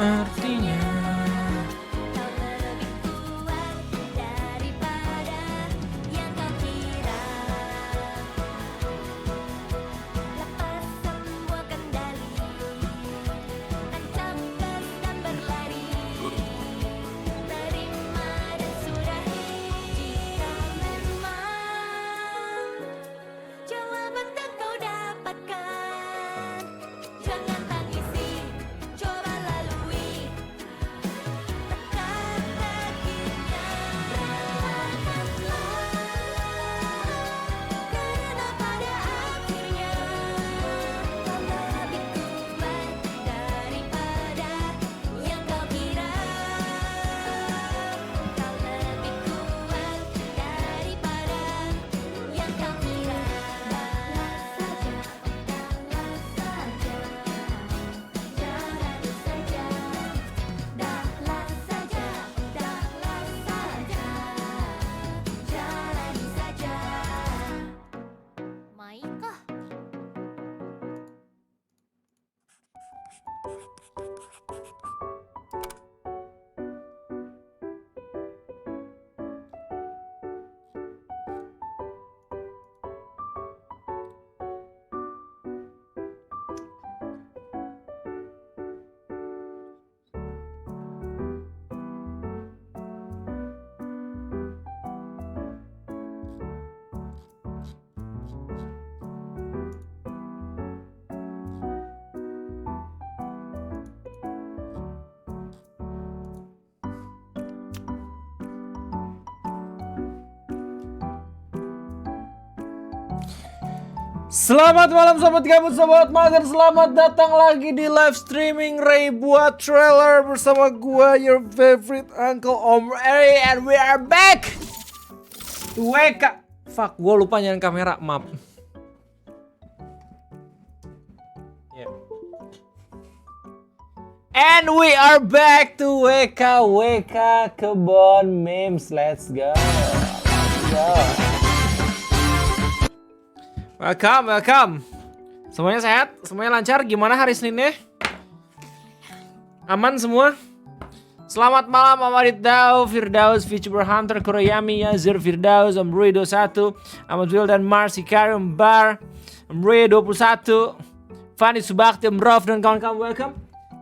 artinya. Kau lebih kuat daripada yang kau kira. Lepas semua kendali, tancap gas dan berlari. Terima dan sudahi. Jika memang jawaban tak kau dapatkan, jangan tangisi, coba lalui. Tekan akhirnya, relakanlah, karena pada akhirnya kau lebih kuat daripada yang kau kira. Kau lebih kuat daripada yang kau kira. Dahlah saja, dahlah saja, jalani saja. Maikah? Selamat malam sobat gabut, sobat mager. Selamat datang lagi di live streaming Ray buat trailer bersama gua, your favorite Uncle Om Ray, and we are back. WK. Fuck, gua lupa nyalain kamera, maaf. Yeah. And we are back to WK Kebon Memes. Let's go. Let's go. Welcome. Semuanya sehat? Semuanya lancar? Gimana hari Seninnya? Aman semua? Selamat malam Amarit Dao, Firdaus, Future Hunter, Kuroyami, Yazir, Firdaus, Amrui 21, Ahmad Wildan, Mars, Hikarium, Bar, Amrui 21, Fanny Subakti, Amrof, dan kawan-kawan. Welcome.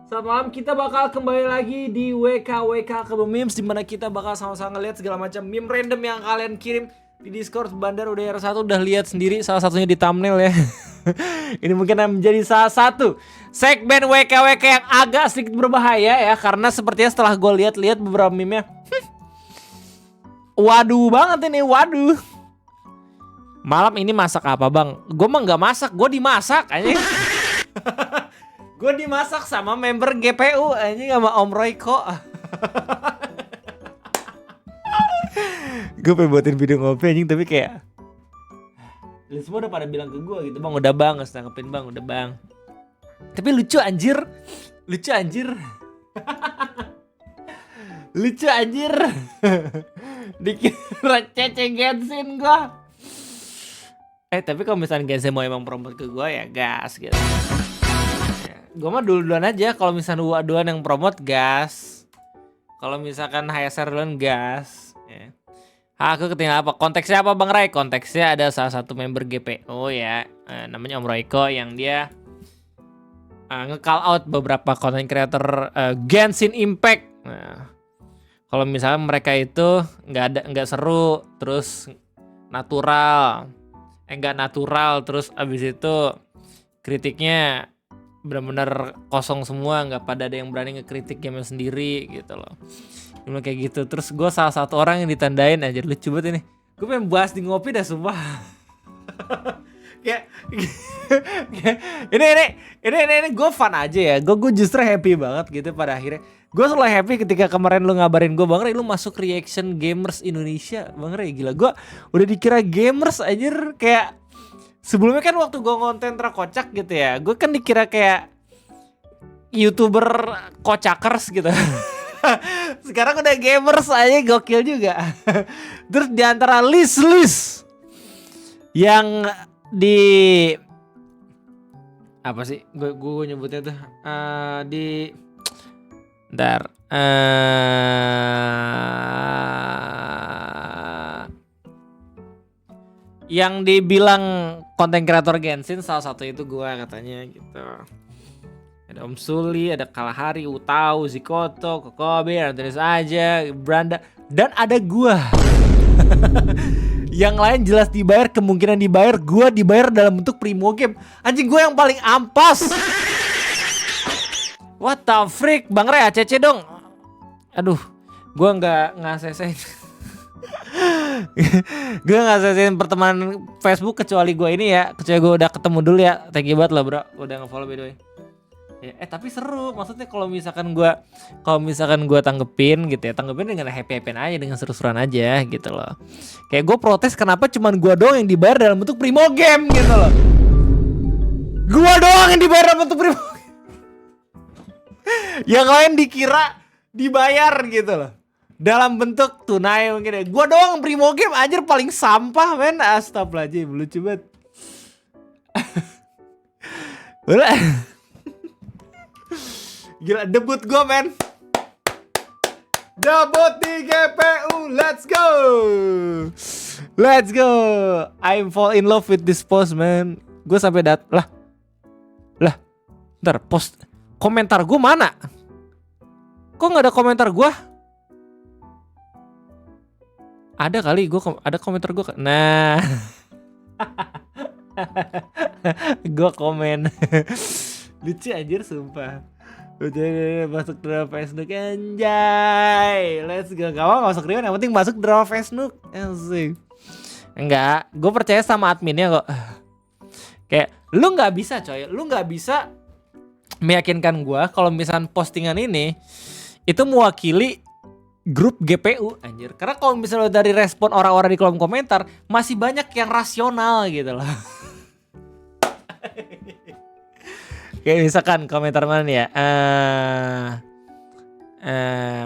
Selamat malam, kita bakal kembali lagi di WK Kebun Memes, dimana kita bakal sama-sama ngeliat segala macam meme random yang kalian kirim di Discord Bandar Udara 1. Udah lihat sendiri salah satunya di thumbnail ya. Ini mungkin akan menjadi salah satu segmen WK yang agak sedikit berbahaya ya, karena sepertinya setelah gue lihat beberapa meme-nya, waduh banget ini, waduh. Malam ini masak apa bang? Gue mah nggak masak, gue dimasak aja. Gue dimasak sama member GPU aja, sama Om Royko. Gue pengen buatin video ngopi anjing, tapi kayak lu semua udah pada bilang ke gue gitu, bang udah bang, harus tanggepin bang, udah bang. Tapi lucu anjir. Lucu anjir. Dikira Cece Genshin gue. Tapi kalau misalnya Genshin mau emang promote ke gue ya gas gitu ya, gue mah duluan aja. Kalau misalnya Uwa duluan yang promote gas, kalau misalkan HSR duluan gas ya. Aku ketinggalan apa? Konteksnya apa Bang Ray? Konteksnya ada salah satu member GPO ya, namanya Om Royko, yang dia nge-call out beberapa content creator Genshin Impact. Nah, kalau misalnya mereka itu nggak seru, terus nggak natural, terus abis itu kritiknya benar-benar kosong semua, nggak pada ada yang berani ngekritik game sendiri gitu loh. Cuma kayak gitu. Terus gue salah satu orang yang ditandain aja, lucu banget ini. Gue pengen bahas di ngopi dah sumpah. Kayak ini gue fun aja ya. Gue justru happy banget gitu pada akhirnya. Gue selalu happy ketika kemarin lu ngabarin gue, Bang Ray lu masuk reaction gamers Indonesia. Bang Ray gila, gue udah dikira gamers anjir. Kayak sebelumnya kan waktu gue konten terkocak gitu ya, gue kan dikira kayak YouTuber kocakers gitu. Sekarang udah gamers aja, gokil juga. Terus diantara list yang di apa sih gue nyebutnya tuh, di Ntar. Yang dibilang konten kreator Genshin salah satu itu gua katanya gitu. Ada Om Suli, ada Kalahari, Utau, Zikoto, Kokobe, Antunis aja, Branda, dan ada gua. Yang lain jelas dibayar, kemungkinan dibayar, gua dibayar dalam bentuk primo game. Anjing, gua yang paling ampas. What the freak, Bang Rea, ACC dong. Aduh, gua nggak ngasih. Gue gak selesaiin pertemanan Facebook kecuali gue ini ya. Kecuali gue udah ketemu dulu ya. Thank you banget lah bro, udah nge-follow by the way ya. Tapi seru. Maksudnya kalau misalkan gue tanggepin gitu ya, tanggepin dengan happy-happy aja, dengan seru-seruan aja gitu loh. Kayak gue protes kenapa cuman gue doang yang dibayar dalam bentuk primo game gitu loh. Gue doang yang dibayar dalam bentuk primo game. Yang lain dikira dibayar gitu loh dalam bentuk tunai mungkin ya. Gua doang primo game anjir paling sampah men. Astagfirullahaladzim, lucu banget. Gila, debut gua men. Debut di GPU, let's go. Let's go. I'm fall in love with this post man. Gue sampai lah. Ntar post komentar gue mana? Kok nggak ada komentar gue? Ada kali gue ada komentar gue. Nah. Gue komen. Lucu anjir sumpah. Udah masuk draw Facebook anjay. Let's go. Gak mau masuk Rion, yang penting masuk draw Facebook. Asik. Enggak, gue percaya sama adminnya kok. Kayak lu nggak bisa coy, lu nggak bisa meyakinkan gue kalau misalnya postingan ini itu mewakili grup GPU anjir. Karena kalau misalnya dari respon orang-orang di kolom komentar masih banyak yang rasional gitu loh. Kayak misalkan komentar mana nih ya?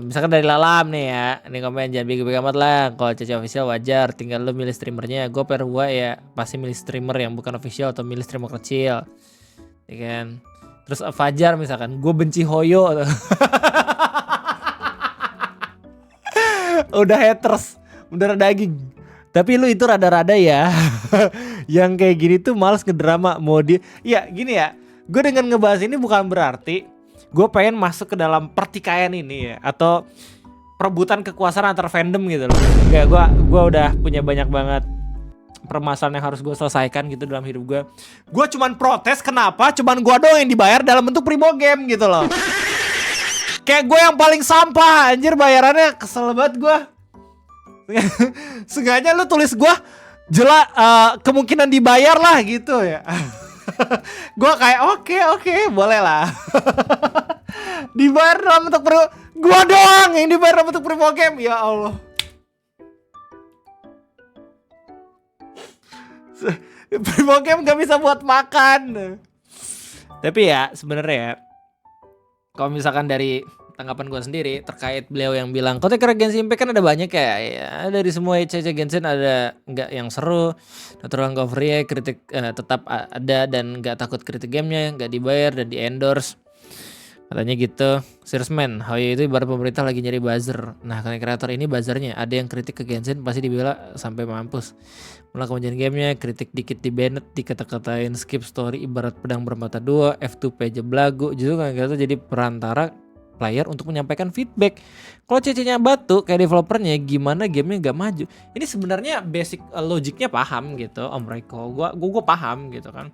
Misalkan dari Lalam nih ya. Ini komen jangan bego-bego amat lah. Kalau CC official wajar, tinggal lu milih streamernya. Gue per gua ya pasti milih streamer yang bukan official atau milih streamer kecil. Ya kan? Terus Fajar misalkan, gue benci Hoyo. Udah haters, udah daging. Tapi lu itu rada-rada ya. Yang kayak gini tuh males ngedrama. Mau dia, ya gini ya. Gue dengan ngebahas ini bukan berarti gue pengen masuk ke dalam pertikaian ini ya, atau perebutan kekuasaan antar fandom gitu loh. Gak, gue udah punya banyak banget permasalahan yang harus gue selesaikan gitu dalam hidup gue. Gue cuman protes kenapa cuman gue doang yang dibayar dalam bentuk primo game gitu loh. Kayak gue yang paling sampah anjir, bayarannya kesel banget gue. Sengaja lu tulis gue jelas kemungkinan dibayar lah gitu ya. Gue kayak oke, boleh lah. Dibayar dalam bentuk primo, gue doang yang dibayar dalam bentuk primo game. Ya Allah. Primo game gak bisa buat makan. Tapi ya sebenarnya ya, kalau misalkan dari tanggapan gue sendiri terkait beliau yang bilang konten kreator Genshin Impact kan ada banyak ya dari semua CC Genshin ada nggak yang seru, natural covernya, kritik tetap ada dan nggak takut kritik gamenya, nggak dibayar dan di endorse katanya gitu. Serious man, Hoyo itu ibarat pemerintah lagi nyari buzzer. Nah konten kreator ini buzzernya, ada yang kritik ke Genshin pasti dibela sampai mampus. Mulai kemajuan gamenya, kritik dikit di banned, dikata-katain skip story ibarat pedang bermata dua, F2P aja belagu. Justru konten kreator jadi perantara player untuk menyampaikan feedback. Kalau CC-nya batu kayak developernya, gimana gamenya gak maju? Ini sebenarnya basic logiknya paham gitu Om Reiko. Gue paham gitu kan.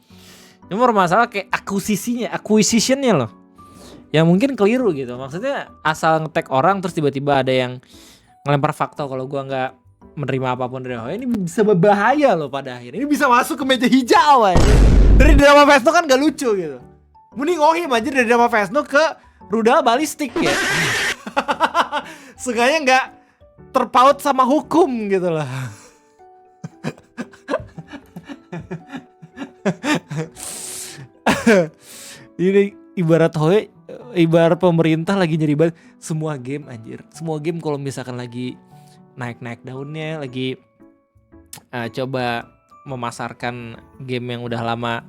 Cuma masalah kayak acquisitionnya loh, yang mungkin keliru gitu. Maksudnya asal nge-tag orang terus tiba-tiba ada yang ngelempar fakta kalau gue nggak menerima apapun dari Hoyo, ini bisa berbahaya loh pada akhirnya. Ini bisa masuk ke meja hijau aja. Dari drama Vesno kan gak lucu gitu. Mending Ohim aja dari drama Vesno ke rudal balistik ya. Sengaja nggak terpaut sama hukum gitu lah. Ini ibarat Hoyo, ibarat pemerintah lagi nyari banget semua game anjir. Semua game kalau misalkan lagi naik-naik daunnya, lagi coba memasarkan game yang udah lama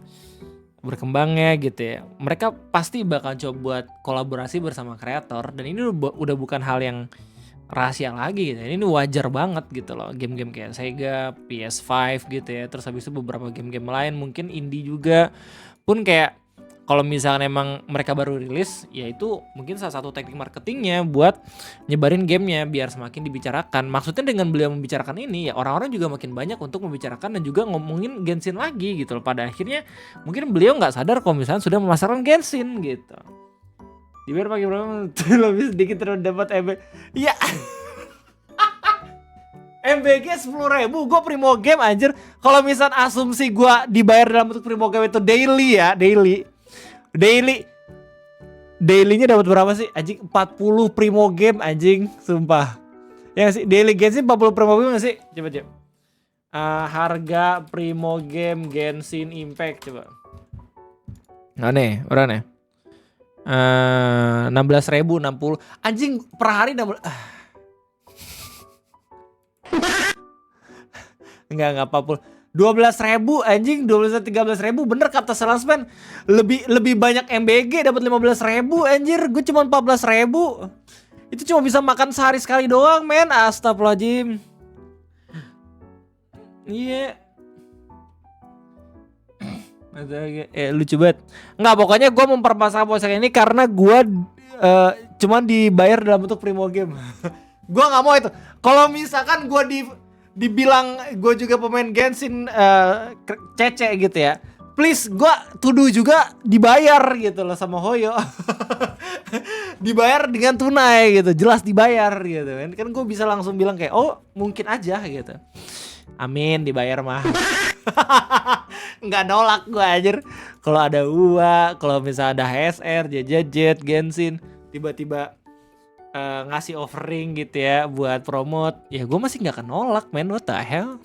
berkembangnya gitu ya. Mereka pasti bakal coba buat kolaborasi bersama kreator, dan ini udah bukan hal yang rahasia lagi gitu. Ini wajar banget gitu loh. Game-game kayak Sega, PS5 gitu ya. Terus habis itu beberapa game-game lain mungkin indie juga pun kayak kalau misalnya emang mereka baru rilis, ya itu mungkin salah satu teknik marketingnya buat nyebarin gamenya biar semakin dibicarakan. Maksudnya dengan beliau membicarakan ini, ya orang-orang juga makin banyak untuk membicarakan dan juga ngomongin Genshin lagi gitu loh. Pada akhirnya mungkin beliau nggak sadar kalau misalnya sudah memasarkan Genshin gitu. Dibayar pakai berapa? Lebih sedikit terus dapat MB. Ya. MBG 10.000, gue Primo Game anjir. Kalau misal asumsi gue dibayar dalam bentuk Primo Game itu daily ya, dailynya dapat berapa sih? Anjing 40 Primo Game anjing, sumpah. Ya gak sih? Daily Genshin 40 Primo Game gak sih? Coba. Harga Primo Game Genshin Impact coba. Aneh, berapa nih? 16.000, 60. Anjing per hari 16. Enggak 40. 12.000 anjing, 13.000 bener kata salesman. Lebih banyak MBG dapat 15.000 anjir. Gue cuma 14.000. Itu cuma bisa makan sehari sekali doang, men. Astagfirullahaladzim. Iya. Lucu banget. Enggak, pokoknya gue mempermasalahkan posisi ini karena gue cuman dibayar dalam bentuk Primo Game. Gue nggak mau itu. Kalau misalkan gue dibilang gue juga pemain Genshin cece gitu ya, please gue tuduh juga dibayar gitu loh sama Hoyo. Dibayar dengan tunai gitu, jelas dibayar gitu kan gue bisa langsung bilang kayak oh mungkin aja gitu. Amin, dibayar mah. Nggak nolak gue anjir. Kalau ada UA, kalau misalnya ada HSR, JJJ, Genshin tiba-tiba ngasih offering gitu ya buat promote, ya gue masih nggak akan nolak, man. What the hell?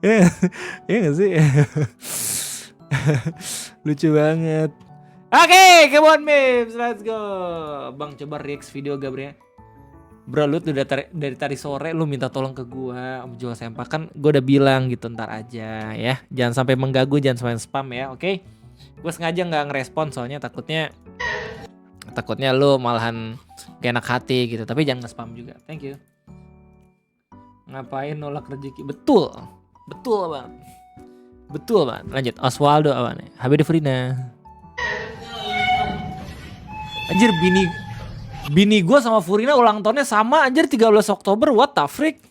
Ya nggak sih? Lucu banget. Oke, come on memes, let's go. Bang, coba react video Gabriel. Bro, lu tuh dari tadi sore lu minta tolong ke gua jual sempak, kan gua udah bilang gitu ntar aja ya. Jangan sampai mengganggu, jangan sampai spam ya, oke? Gue sengaja nggak ngerespon soalnya takutnya lu malahan gak enak hati gitu. Tapi jangan nge-spam juga. Thank you. Ngapain nolak rezeki? Betul banget. Lanjut. Oswaldo apa nih? Habib Frina. Anjir, bini gue sama Furina ulang tahunnya sama anjir 13 Oktober. What the freak?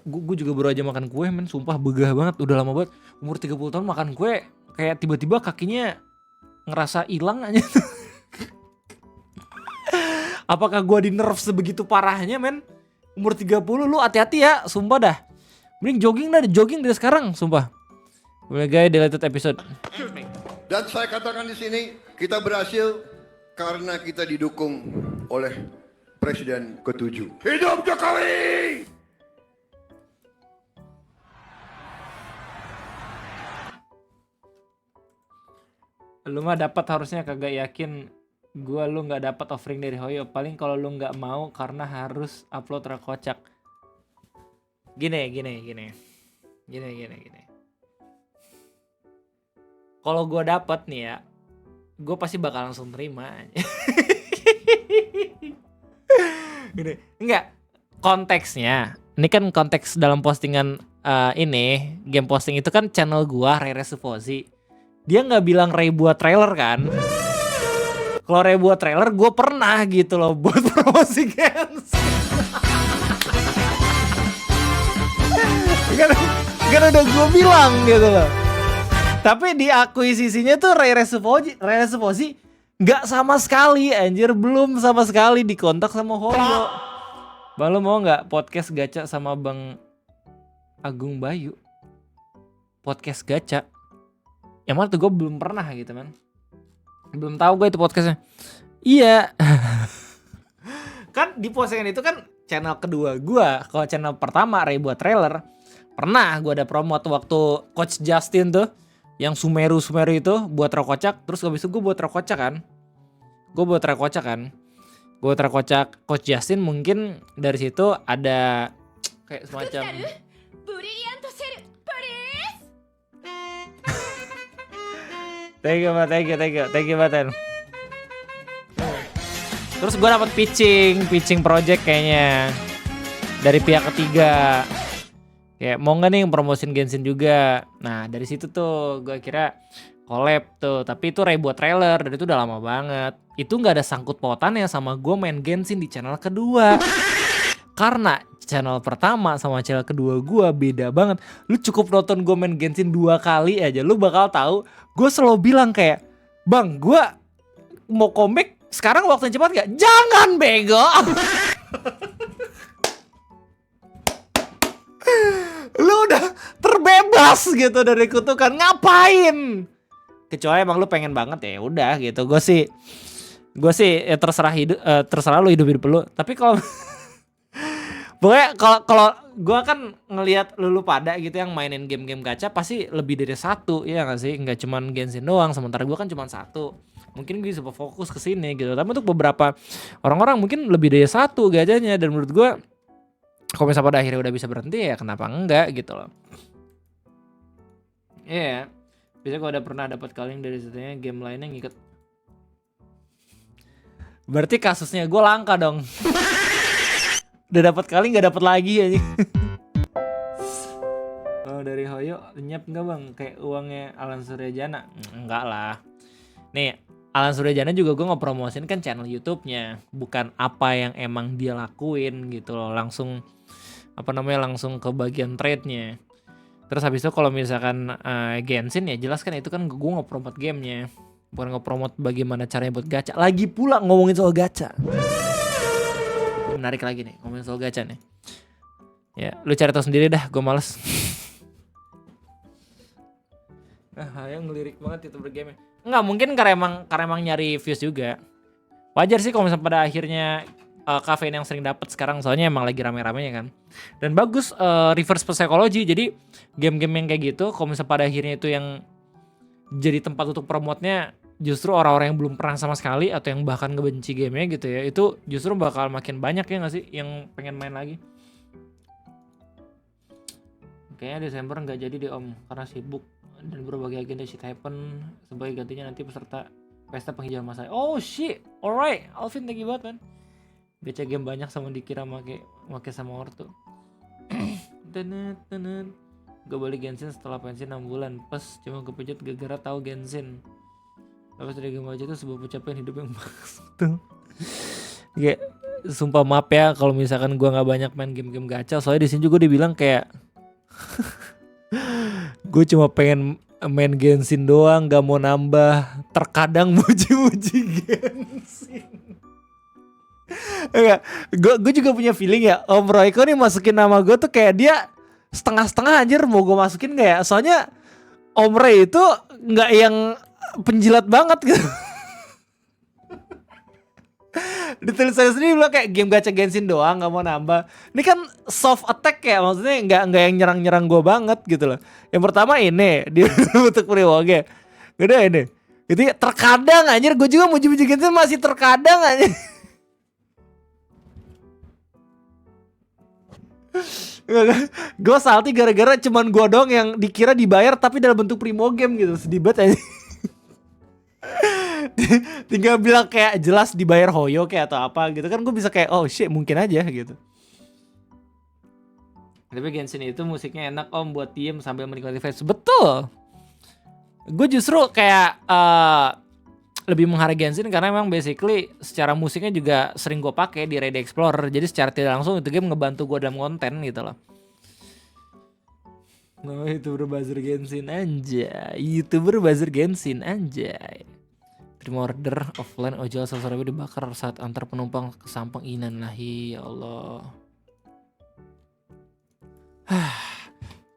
Gue juga baru aja makan kue, men. Sumpah begah banget. Udah lama banget. Umur 30 tahun makan kue. Kayak tiba-tiba kakinya ngerasa hilang aja. Apakah gue di nerf sebegitu parahnya, men? Umur 30 lu hati-hati ya. Sumpah dah. Mending jogging dari sekarang. Sumpah. Boleh guys, deleted episode. Dan saya katakan di sini, kita berhasil karena kita didukung oleh Presiden ke-7. Hidup Jokowi! Lu mah dapat, harusnya kagak yakin lu nggak dapat offering dari Hoyo. Paling kalau lu nggak mau karena harus upload terkocak. Gini. Kalau gue dapat nih ya, gue pasti bakal langsung terima. Gini, enggak, konteksnya. Ini kan konteks dalam postingan ini, game posting itu kan channel gua Rere Sufozi. Dia nggak bilang Ray buat trailer kan? Kalau Ray buat trailer, gue pernah gitu loh buat promosi Genshin. Kan udah gue bilang gitu loh. Tapi di akuisisinya tuh Ray Sufozi nggak sama sekali anjir, belum sama sekali dikontak sama Hoyo. Bang, lo mau nggak podcast gacha sama Bang Agung Bayu? Podcast gacha? Yang mana tuh gue belum pernah gitu, man. Belum tahu gue itu podcastnya. Iya. Kan di postingan itu kan channel kedua gue. Kalau channel pertama Ray buat trailer, pernah gue ada promote waktu Coach Justin tuh, yang Sumeru itu buat Rokocak. Terus habis itu gue buat Rokocak kan. Coach Justin mungkin dari situ ada kayak semacam ブリリアントシェルプリーズ thank you banget Ten. Terus gue dapat pitching project kayaknya dari pihak ketiga. Kayak mau nggak nih promosin Genshin juga. Nah dari situ tuh gue kira collab tuh, tapi itu buat trailer dan itu udah lama banget. Itu nggak ada sangkut pautannya sama gue main Genshin di channel kedua. Karena channel pertama sama channel kedua gue beda banget. Lu cukup nonton gue main Genshin 2 kali aja, lu bakal tahu. Gue selalu bilang kayak, bang, gue mau comeback sekarang waktunya cepat gak? Jangan bego. Lu udah terbebas gitu dari kutukan, ngapain? Kecuali emang lu pengen banget ya udah gitu. Gue sih ya terserah lu hidup lu. Tapi kalau pokoknya kalau gue kan ngelihat lu pada gitu yang mainin game-game gacha pasti lebih dari satu, ya nggak sih? Nggak cuman Genshin doang. Sementara gue kan cuma satu. Mungkin gue bisa fokus ke sini gitu. Tapi untuk beberapa orang-orang mungkin lebih dari satu gachanya, dan menurut gue kalau misalnya pada akhirnya udah bisa berhenti ya kenapa enggak gitu loh. Iya. Biasanya kalau udah pernah dapat kaleng dari situnya game lainnya ngikut. Berarti kasusnya gue langka dong. Udah dapat kali nggak dapat lagi aja. Kalau dari Hoyo lenyap nggak bang? Kayak uangnya Alan Suryajana? Enggak lah. Nih Alan Suryajana juga gue ngepromosin kan channel YouTube-nya, bukan apa yang emang dia lakuin gitu loh. Langsung langsung ke bagian trade-nya. Terus habis itu kalau misalkan Genshin ya jelas kan itu kan gue ngepromot gamenya, bukan ngepromot bagaimana caranya buat gacha. Lagi pula ngomongin soal gacha. Menarik lagi nih ngomongin soal gacha nih. Ya, lu cari tau sendiri dah, gue males. Yang ngelirik banget itu bergame. Enggak, mungkin karena emang nyari views juga. Wajar sih kalau misalnya pada akhirnya kafein yang sering dapat sekarang, soalnya emang lagi rame-ramenya kan. Dan bagus reverse psychology. Jadi game-game yang kayak gitu kalau misalnya pada akhirnya itu yang jadi tempat untuk promotnya justru orang-orang yang belum pernah sama sekali atau yang bahkan ngebenci gamenya gitu ya, itu justru bakal makin banyak ya nggak sih yang pengen main lagi. Kayaknya Desember nggak jadi deh om karena sibuk dan berbagai agenda shit happen. Sebagai gantinya nanti peserta pesta penghijauan masa. Oh shit, alright, Alvin thank you banget man. Gacha game banyak sama dikira make sama ortu. Gue balik Genshin setelah pensiun 6 bulan. Pas cuma kepejat gara-gara tahu Genshin. Tapi dari game aja tuh sebuah pencapaian hidup yang bagus tuh. Kayak sumpah maaf ya kalau misalkan gue nggak banyak main game-game gacha. Soalnya di sini juga dibilang kayak gue cuma pengen main Genshin doang, nggak mau nambah. Terkadang muji-muji Genshin. Enggak, gue juga punya feeling ya Om Royko nih masukin nama gue tuh kayak dia setengah-setengah anjir mau gue masukin gak ya. Soalnya Om Roy itu nggak yang penjilat banget gitu. Di tulisannya sendiri bilang kayak game gacha Genshin doang, nggak mau nambah. Ini kan soft attack ya, maksudnya nggak yang nyerang gue banget gitu loh. Yang pertama ini dia bentuk Priwoge, udah ini. Itu terkadang anjir gue juga muji-muji Genshin masih terkadang anjir. Gue salty gara-gara cuman gue dong yang dikira dibayar tapi dalam bentuk primo game gitu. Sedih banget aja. Tinggal bilang kayak jelas dibayar Hoyo kayak atau apa gitu kan, gue bisa kayak oh shit mungkin aja gitu. Tapi Genshin itu musiknya enak om buat diem sambil menikmati vibes. Betul. Gue justru kayak lebih menghargai Genshin karena memang basically secara musiknya juga sering gue pakai di Raid Explorer. Jadi secara tidak langsung itu game ngebantu gue dalam konten gitu loh. Nah, YouTuber buzzer Genshin anjay. YouTuber buzzer Genshin anjay. Terima order offline ojol 100.000 dibakar saat antar penumpang ke Sampang. Innalillahi ya Allah.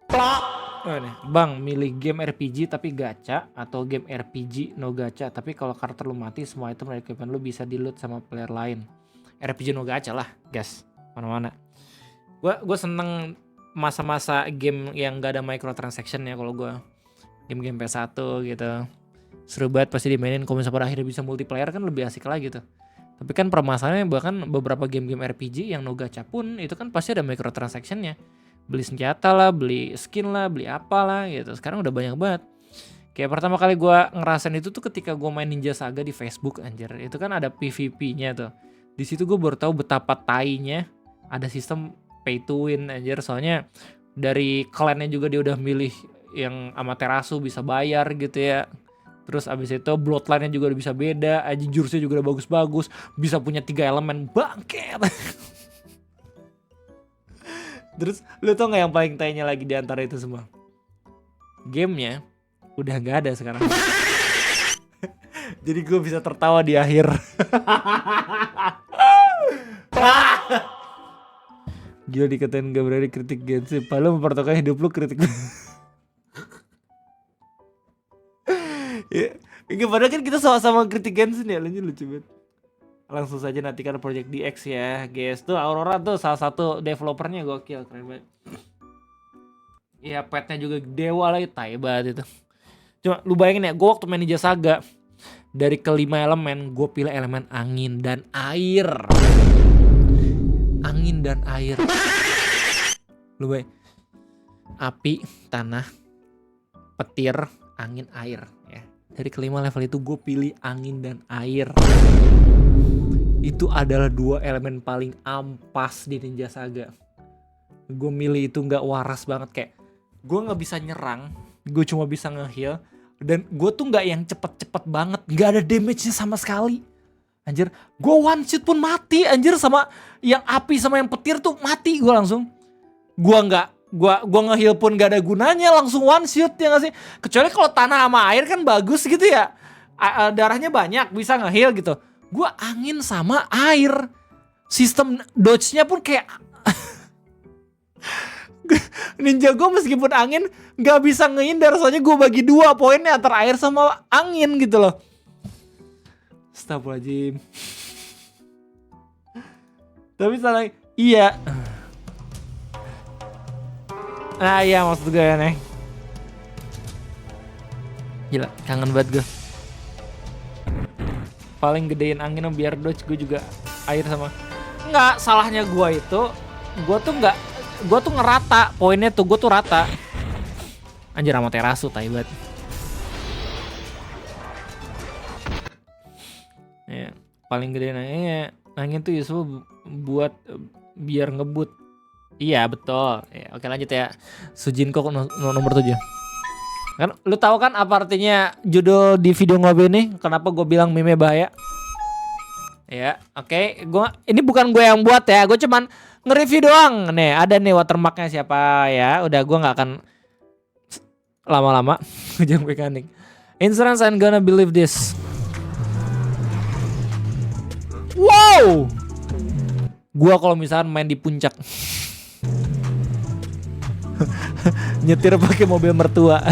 Plak. Oh, nih. Bang, milih game RPG tapi gacha atau game RPG no gacha tapi kalau karakter lu mati semua item dari equipment lu bisa di loot sama player lain. RPG no gacha lah, guys. Mana-mana. Gue seneng masa-masa game yang gak ada microtransaction ya kalau gue. Game-game PS1 gitu. Seru banget pasti dimainin, kalau misalnya pada akhirnya bisa multiplayer kan lebih asik lagi tuh. Tapi kan permasalahannya bahkan beberapa game-game RPG yang no gacha pun itu kan pasti ada microtransaction-nya. Beli senjata lah, beli skin lah, beli apalah gitu. Sekarang udah banyak banget. Kayak pertama kali gue ngerasain itu tuh ketika gue main Ninja Saga di Facebook anjir. Itu kan ada PvP-nya tuh. Di situ gue baru tahu betapa tainya ada sistem pay to win anjir. Soalnya dari klannya juga dia udah milih yang Amaterasu bisa bayar gitu ya. Terus abis itu bloodline-nya juga udah bisa beda, aja jurusnya juga udah bagus-bagus, bisa punya 3 elemen, bangket. Terus lu tau gak yang paling tainya lagi di antara itu semua? Gamenya udah gak ada sekarang. Jadi gue bisa tertawa di akhir. Gila dikatain gak berani kritik Genshin, padahal mempertaruhkan hidup lu kritik. Ya, padahal kan kita sama-sama kritik Genshin ya, lucu banget. Langsung saja nantikan Project DX ya, guys. Tuh Aurora tuh salah satu developernya gokil, keren banget. Ya petnya juga dewa lah, tai banget itu. Cuma lu bayangin ya, gue waktu main Ninja Saga, dari kelima elemen, gue pilih elemen angin dan air. Angin dan air. Lu bayangin, api, tanah, petir, angin, air ya. Dari kelima level itu gue pilih angin dan air. Itu adalah 2 elemen paling ampas di Ninja Saga. Gue milih itu gak waras banget, kayak gue gak bisa nyerang, gue cuma bisa nge-heal. Dan gue tuh gak yang cepet-cepet banget, gak ada damage-nya sama sekali. Anjir, gue one shot pun mati anjir, sama yang api sama yang petir tuh mati gue langsung. Gue nge-heal pun gak ada gunanya, langsung one shot ya gak sih? Kecuali kalau tanah sama air kan bagus gitu ya, darahnya banyak bisa nge-heal gitu. Gue angin sama air, sistem dodge-nya pun kayak ninja gue meskipun angin gak bisa ngehindar, soalnya gue bagi 2 poinnya antara air sama angin gitu loh. Astagfirullahaladzim. Tapi salah, iya. Nah iya maksud gue ya nih. Gila kangen banget gue. Paling gedein angin biar dodge, gue juga air sama. Enggak, salahnya gue itu, gue tuh ngerata poinnya tuh, gue tuh rata. Anjir Amaterasu tai banget. Ya, paling gedein angin tuh Yusuf buat biar ngebut. Iya betul. Ya, oke lanjut ya. Sujinko nomor 7. Kan lu tahu kan apa artinya judul di video ngobrol ini? Kenapa gue bilang meme bahaya? Ya, oke. Ini bukan gue yang buat ya. Gue cuman nge-review doang. Nih, ada nih watermarknya siapa ya. Udah gue nggak akan lama-lama. Jangan mekanik. Insurance, I'm gonna believe this. Wow. Gue kalau misalkan main di puncak. Nyetir pakai mobil mertua.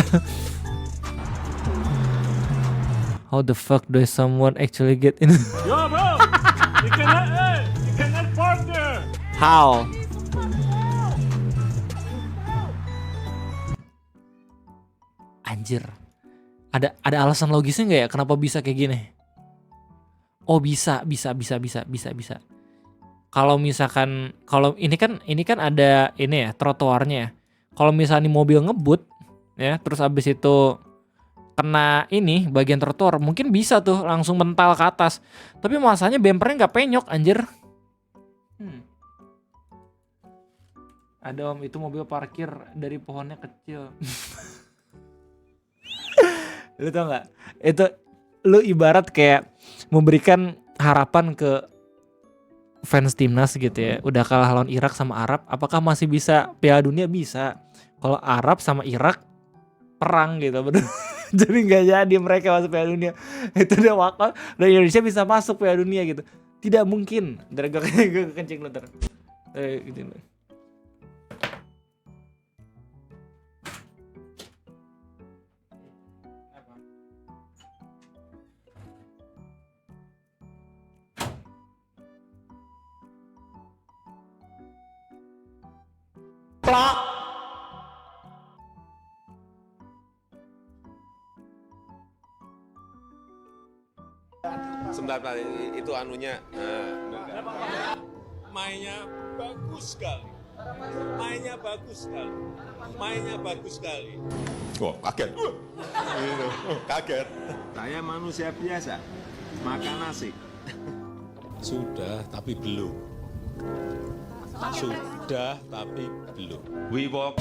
How the fuck does someone actually get in? Yo bro, you cannot park there. How? Anjir. Ada alasan logisnya nggak ya kenapa bisa kayak gini? Oh bisa. Kalau misalkan ini kan ada ini ya trotoarnya ya. Kalau misalnya mobil ngebut ya, terus abis itu kena ini bagian trotoar, mungkin bisa tuh langsung mental ke atas. Tapi masalahnya bempernya nggak penyok anjir. Ada om, itu mobil parkir dari pohonnya kecil. Lu tau nggak? Itu lu ibarat kayak memberikan harapan ke fans timnas gitu ya. Udah kalah lawan Irak sama Arab, apakah masih bisa Piala Dunia? Bisa. Kalau Arab sama Irak perang gitu, bener. Jadi nggak jadi mereka masuk Piala Dunia. Itu udah wakil dan Indonesia bisa masuk Piala Dunia gitu. Tidak mungkin. Dari gue kencing lu ntar. Gitu. Plak. Sebentar, itu anunya. Mainnya bagus sekali. Mainnya bagus sekali. Wah, kaget. Kaget. Saya manusia biasa, makan nasi. Sudah, tapi belum. Sudah, tapi belum. We walk.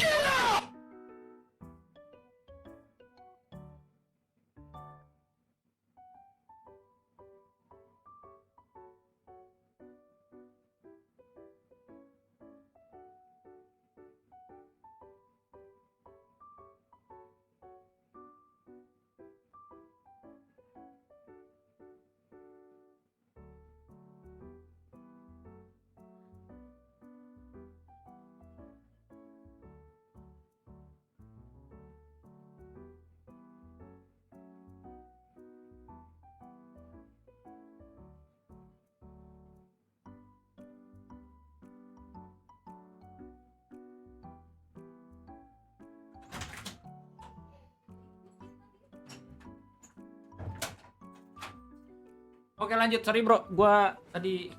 Oke lanjut, sorry bro, gua tadi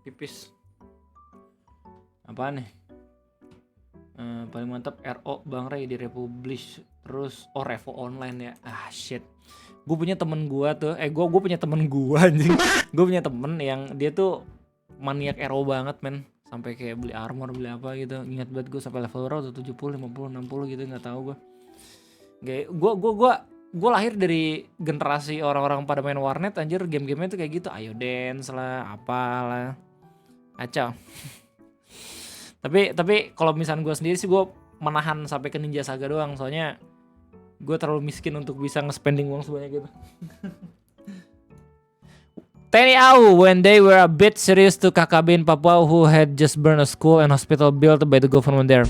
pipis. Apaan nih? Paling mantap RO Bang Ray di Republish. Terus Revo online ya. Shit. Gue punya temen gua tuh, gue punya temen gua anjing. Gue punya temen yang dia tuh maniak RO banget men. Sampai kayak beli armor, beli apa gitu. Ingat banget gue sampai level raw 70, 50, 60 gitu, nggak tahu gue. Gue lahir dari generasi orang-orang pada main warnet anjir, game-gamenya tuh kayak gitu, ayo dance lah, apalah, kacau. tapi kalau misalnya gue sendiri sih gue menahan sampai ke Ninja Saga doang, soalnya gue terlalu miskin untuk bisa nge-spending uang sebanyak gitu. Tani Au, when they were a bit serious to KKB in Papua who had just burned a school and hospital built by the government there.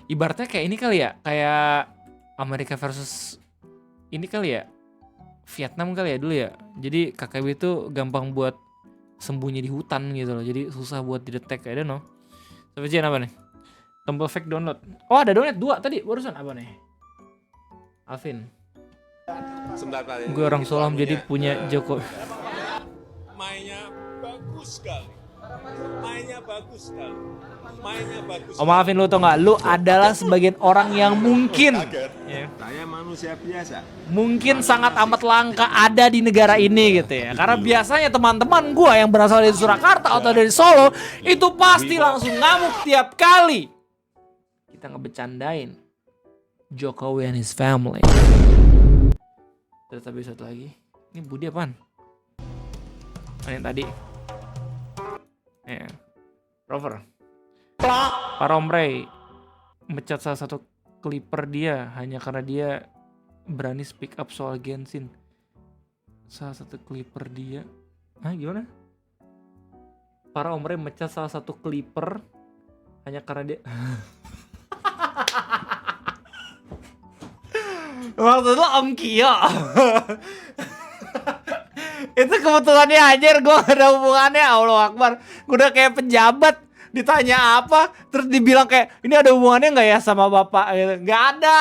Ibaratnya kayak ini kali ya, kayak Amerika versus ini kali ya, Vietnam kali ya dulu ya. Jadi KKB itu gampang buat sembunyi di hutan gitu loh, jadi susah buat didetek. I don't know. Tapi apa nih? Tombol fake download. Oh ada download 2 tadi, barusan apa nih? Alvin. Sebentar, gue orang Solam jadi punya Joko. Mainnya bagus sekali. Maafin lu tau gak, lu adalah sebagian orang yang mungkin Saya manusia biasa. mungkin sangat amat langka ada di negara ini gitu ya. Karena biasanya teman-teman gue yang berasal dari Surakarta atau dari Solo itu pasti langsung ngamuk tiap kali kita ngebecandain Jokowi and his family. Terus tapi satu lagi, ini Budi apaan? Yang tadi Rover Pak Romrey mecat salah satu clipper dia hanya karena dia berani speak up soal Genshin. Salah satu clipper dia gimana? Pak Romrey mecat salah satu clipper hanya karena dia maksud lo Om Kyo. Itu kebetulannya anjir, gue gak ada hubungannya. Allah Akbar, gue udah kayak pejabat ditanya apa terus dibilang kayak ini ada hubungannya gak ya sama bapak gitu. Gak ada.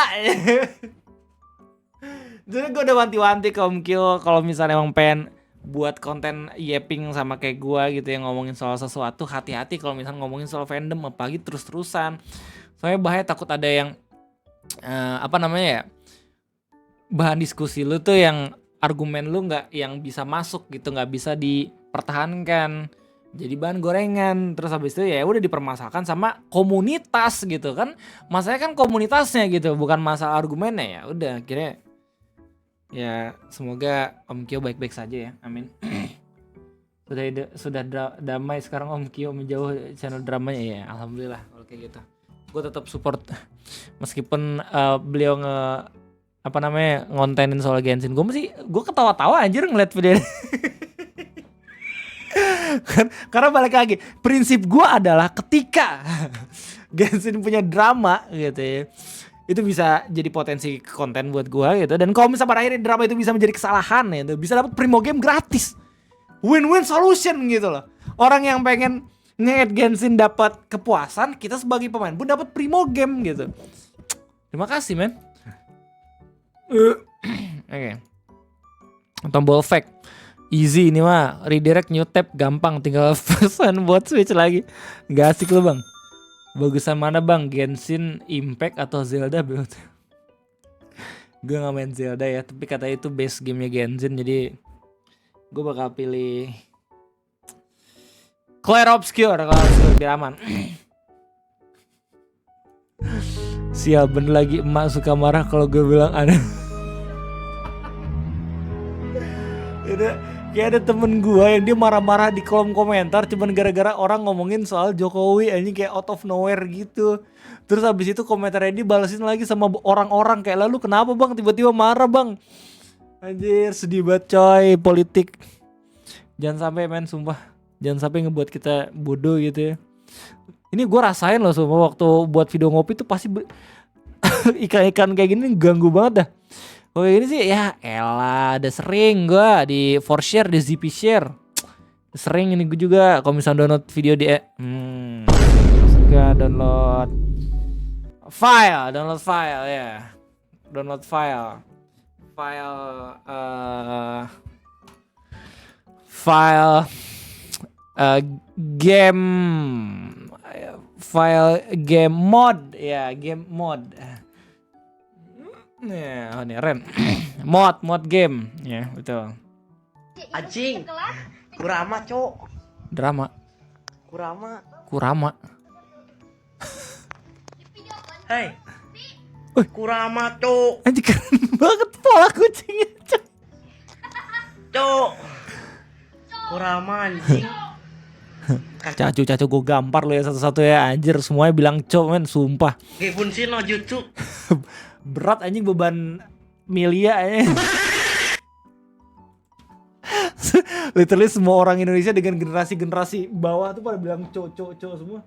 Jadi gue udah wanti-wanti ke Om Kyo kalau misalnya emang pengen buat konten yapping sama kayak gue gitu yang ngomongin soal sesuatu, hati-hati kalau misalnya ngomongin soal fandom apalagi terus-terusan. Soalnya bahaya, takut ada yang bahan diskusi lu tuh yang argumen lu nggak yang bisa masuk gitu, nggak bisa dipertahankan, jadi bahan gorengan. Terus habis itu ya udah dipermasalahkan sama komunitas gitu kan, masalahnya kan komunitasnya gitu, bukan masalah argumennya. Ya udah akhirnya ya semoga Om Kyo baik-baik saja ya, amin. sudah damai sekarang Om Kyo menjauh channel dramanya ya, alhamdulillah kalau kayak gitu. Gue tetap support meskipun beliau ngontenin soal Genshin. Gue ketawa-tawa anjir ngeliat video ini. Karena balik lagi, prinsip gue adalah ketika Genshin punya drama gitu ya, itu bisa jadi potensi konten buat gue gitu. Dan kalau misalnya pada akhirnya drama itu bisa menjadi kesalahan gitu, bisa dapat Primo Game gratis, win-win solution gitu loh. Orang yang pengen nge-add Genshin dapat kepuasan, kita sebagai pemain pun dapat Primo Game gitu. Terima kasih men. Oke. Tombol fake. Easy ini mah, redirect new tab gampang, tinggal pesan buat switch lagi. Gak asik lu bang. Bagusan mana bang? Genshin Impact atau Zelda build? Gue gak main Zelda ya, tapi katanya itu base gamenya Genshin, jadi gue bakal pilih Clair Obscure kalau lebih aman. Sial, bener lagi emak suka marah kalau gue bilang aneh. Kayak ada temen gue yang dia marah-marah di kolom komentar cuman gara-gara orang ngomongin soal Jokowi, anjing kayak out of nowhere gitu. Terus habis itu komentarnya dibalesin lagi sama orang-orang kayak, lalu kenapa bang tiba-tiba marah bang? Anjir sedih banget coy, politik. Jangan sampai men, sumpah. Jangan sampai ngebuat kita bodoh gitu ya. Ini gue rasain loh sumpah waktu buat video ngopi tuh pasti ikan-ikan kayak gini ganggu banget dah. Oh ini sih ya elah, ada sering gue di for share, di ZP share. Sering ini gue juga kalau misalnya download video di juga download file ya. Download file game mod ya, game mod. Ya, oh ini Ren. mod game ya, betul. Anjing. Kurama, Cok. Drama. Kurama. Hei. Kurama, Cok. Anjir keren banget pola kucingnya, Cok. Cok. Kurama anjing. Cacu gue gampar lo ya satu-satu ya, anjir semuanya bilang Cok men, sumpah. Gibunsin no jutsu. Berat anjing beban milia anjing. Literally semua orang Indonesia dengan generasi bawah tuh pada bilang Cok semua.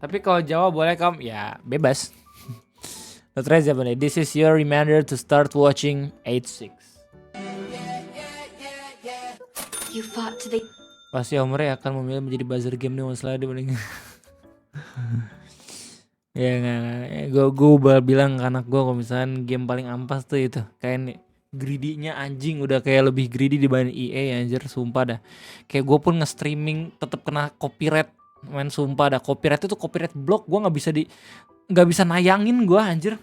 Tapi kalau Jawa boleh kamu ya bebas. Terus apa nih? This is your reminder to start watching 86. You fought to the Pasti Omre akan memilih menjadi buzzer game nih masalah dibanding. Ya nggak. Gue bilang ke anak gue kalau misalnya game paling ampas tuh itu kayak nih. Greedy-nya anjing udah kayak lebih greedy dibanding EA anjir, sumpah dah. Kayak gue pun nge-streaming tetap kena copyright. Men sumpah dah, copyright itu copyright block, gue nggak bisa nayangin gue anjir.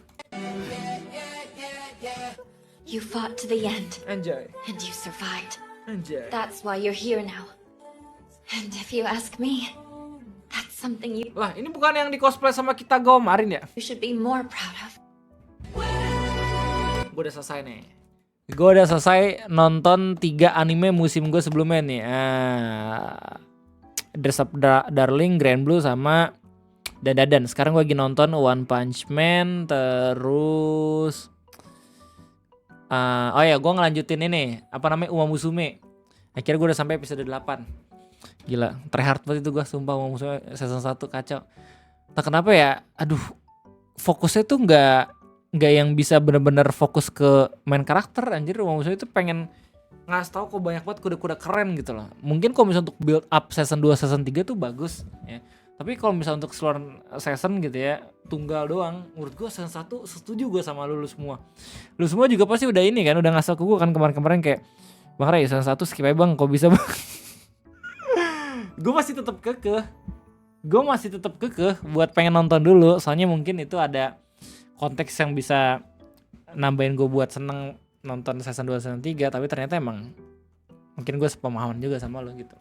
You fought to the end Anjay. and you survived. Anjay. That's why you're here now. And if you ask me, that's something you Lah ini bukan yang di cosplay sama kita kemarin ya? should be more proud of. Gue udah selesai nih. Gue udah selesai nonton 3 anime musim gue sebelumnya nih. Dress Up Darling, Grand Blue sama Dan. Sekarang gue lagi nonton One Punch Man, terus oh ya gue ngelanjutin ini apa namanya Uma Musume. Akhirnya gue udah sampai episode 8. Gila, tryhard banget itu gue sumpah. Uma Musume season 1 kacau. Tak kenapa ya, aduh fokusnya tuh nggak yang bisa bener-bener fokus ke main karakter anjir. Uma Musume itu pengen ngasih tahu kok banyak banget kuda-kuda keren gitu loh. Mungkin kalau misalnya untuk build up season 2, season 3 tuh bagus ya. Tapi kalau misalnya untuk seluruh season gitu ya, tunggal doang. Menurut gue season 1 setuju gue sama lu semua. Lu semua juga pasti udah ini kan, udah ngasih ke gue kan kemarin-kemarin kayak, Bang Ray season 1 skip aja bang, kok bisa bang. Gue masih tetap kekeh buat pengen nonton dulu. Soalnya mungkin itu ada konteks yang bisa nambahin gue buat seneng nonton season 2, season 3. Tapi ternyata emang mungkin gue sepemahaman juga sama lo gitu.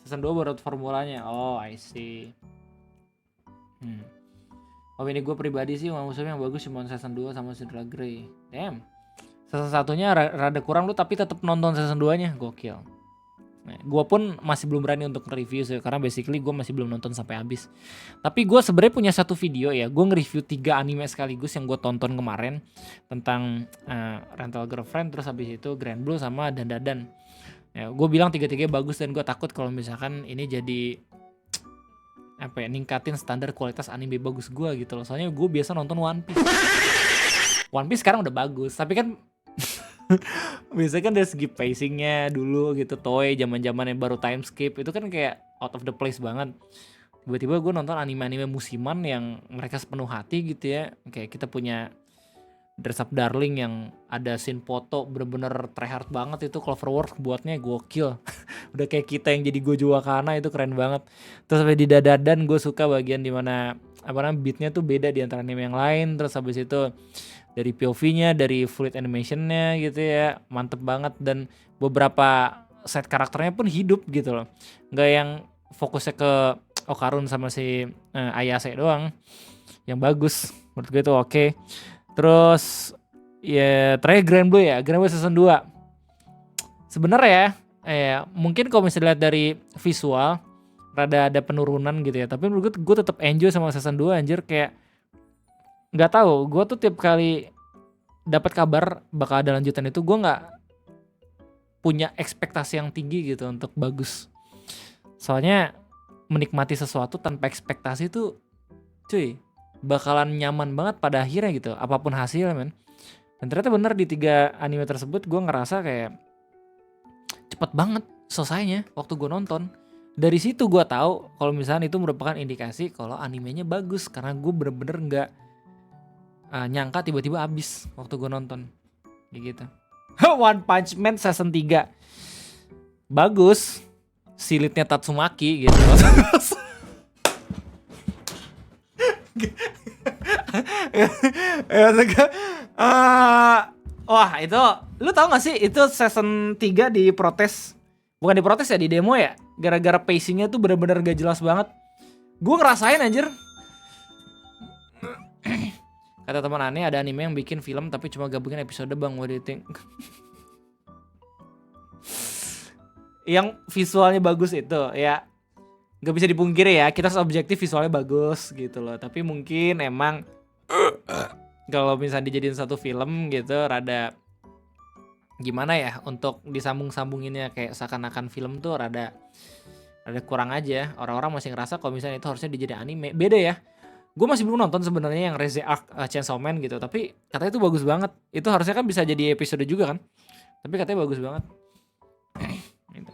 Season 2 baru formulanya. Oh I see. Oh ini gue pribadi sih maksudnya yang bagus cuma season 2 sama Cinderella Grey. Damn. Season 1-nya rada kurang lu tapi tetap nonton season 2-nya. Gokil. Nah, gue pun masih belum berani untuk review sih, karena basically gue masih belum nonton sampai habis. Tapi gue sebenarnya punya satu video ya, gue nge-review 3 anime sekaligus yang gue tonton kemarin tentang Rental Girlfriend, terus habis itu Grand Blue sama Dan. Ya, gue bilang 3-3 bagus dan gue takut kalau misalkan ini jadi apa ya, ningkatin standar kualitas anime bagus gue gitu loh. Soalnya gue biasa nonton One Piece. One Piece sekarang udah bagus, tapi kan biasanya kan dari segi pacingnya dulu gitu, Toei zaman-zamannya baru time skip itu kan kayak out of the place banget. Tiba-tiba gue nonton anime-anime musiman yang mereka sepenuh hati gitu ya. Kayak kita punya Dress Up Darling yang ada scene foto bener-bener tryhard banget, itu Cloverworks buatnya gokil. Udah kayak kita yang jadi Gojo Wakana, itu keren banget. Terus sampai di Dadadan gue suka bagian dimana beatnya tuh beda di antara anime yang lain. Terus habis itu dari POV-nya, dari fluid animation-nya gitu ya, mantep banget. Dan beberapa set karakternya pun hidup gitu loh. Nggak yang fokusnya ke Okarun sama si Ayase doang. Yang bagus, menurut gue itu oke. Terus ya terakhir Grand Blue ya, Grand Blue season 2. Sebenarnya ya mungkin kalau misalnya lihat dari visual rada ada penurunan gitu ya, tapi menurut gue tetap enjoy sama season 2 anjir. Kayak nggak tahu, gue tuh tiap kali dapat kabar bakal ada lanjutan itu gue nggak punya ekspektasi yang tinggi gitu untuk bagus. Soalnya menikmati sesuatu tanpa ekspektasi tuh cuy bakalan nyaman banget pada akhirnya gitu, apapun hasilnya men. Dan ternyata bener di 3 anime tersebut gue ngerasa kayak cepet banget selesainya waktu gue nonton. Dari situ gue tahu kalau misalnya itu merupakan indikasi kalau animenya bagus, karena gue bener-bener nggak nyangka tiba-tiba abis waktu gue nonton kayak gitu. One Punch Man season 3 bagus, silitnya Tatsumaki gitu. Wah itu lu tau gak sih itu season 3 diprotes, bukan diprotes ya, di demo ya, gara-gara pacingnya tuh bener-bener gak jelas banget. Gue ngerasain anjir. Kata teman aneh ada anime yang bikin film tapi cuma gabungin episode bang, what do you think? Yang visualnya bagus itu ya gak bisa dipungkiri ya, kita objektif visualnya bagus gitu loh. Tapi mungkin emang kalau misalnya dijadiin satu film gitu rada gimana ya untuk disambung-sambunginnya, kayak seakan-akan film tuh rada kurang aja. Orang-orang masih ngerasa kalau misalnya itu harusnya dijadiin anime. Beda ya, gue masih belum nonton sebenarnya yang Rise Arc Chainsaw Man gitu, tapi katanya itu bagus banget. Itu harusnya kan bisa jadi episode juga kan, tapi katanya bagus banget. Gitu.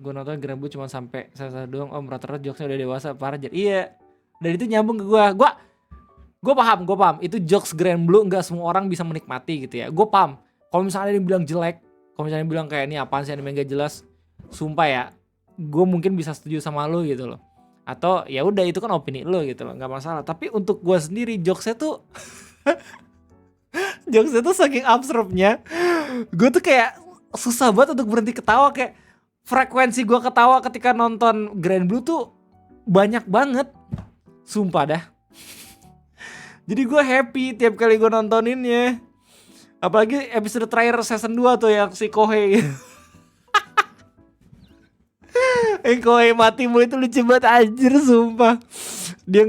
Gue nonton Grand Blue cuma sampai saya doang. Om rata-rata jokesnya udah dewasa parah. Iya, dan itu nyambung ke gue paham itu jokes Grand Blue nggak semua orang bisa menikmati gitu ya. Gue paham kalau misalnya ada yang bilang jelek, kalau misalnya bilang kayak ini apaan sih anime gak jelas, sumpah ya gue mungkin bisa setuju sama lo gitu loh, atau ya udah itu kan opini lo gitu loh, nggak masalah. Tapi untuk gue sendiri jokesnya tuh saking absurdnya gue tuh kayak susah banget untuk berhenti ketawa. Kayak frekuensi gue ketawa ketika nonton Grand Blue tuh banyak banget, sumpah dah. Jadi gue happy tiap kali gue nontoninnya. Apalagi episode terakhir season 2 tuh yang si Kohei. Yang Kohei mati mulu itu lucu banget anjir, sumpah. Dia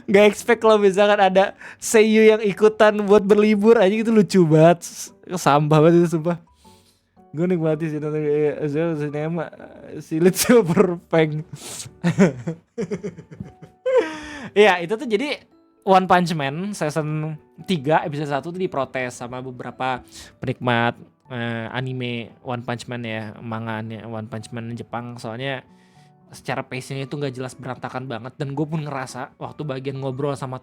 gak expect kalau misalkan ada seiyu yang ikutan buat berlibur aja, gitu lucu banget. Sampah banget itu sumpah. Gue nikmati sih nonton sinema Silit Silver Fang. Iya itu tuh jadi One Punch Man season 3 episode 1 tuh diprotes sama beberapa penikmat anime One Punch Man ya, manga One Punch Man Jepang. Soalnya secara pacingnya itu gak jelas, berantakan banget. Dan gue pun ngerasa waktu bagian ngobrol sama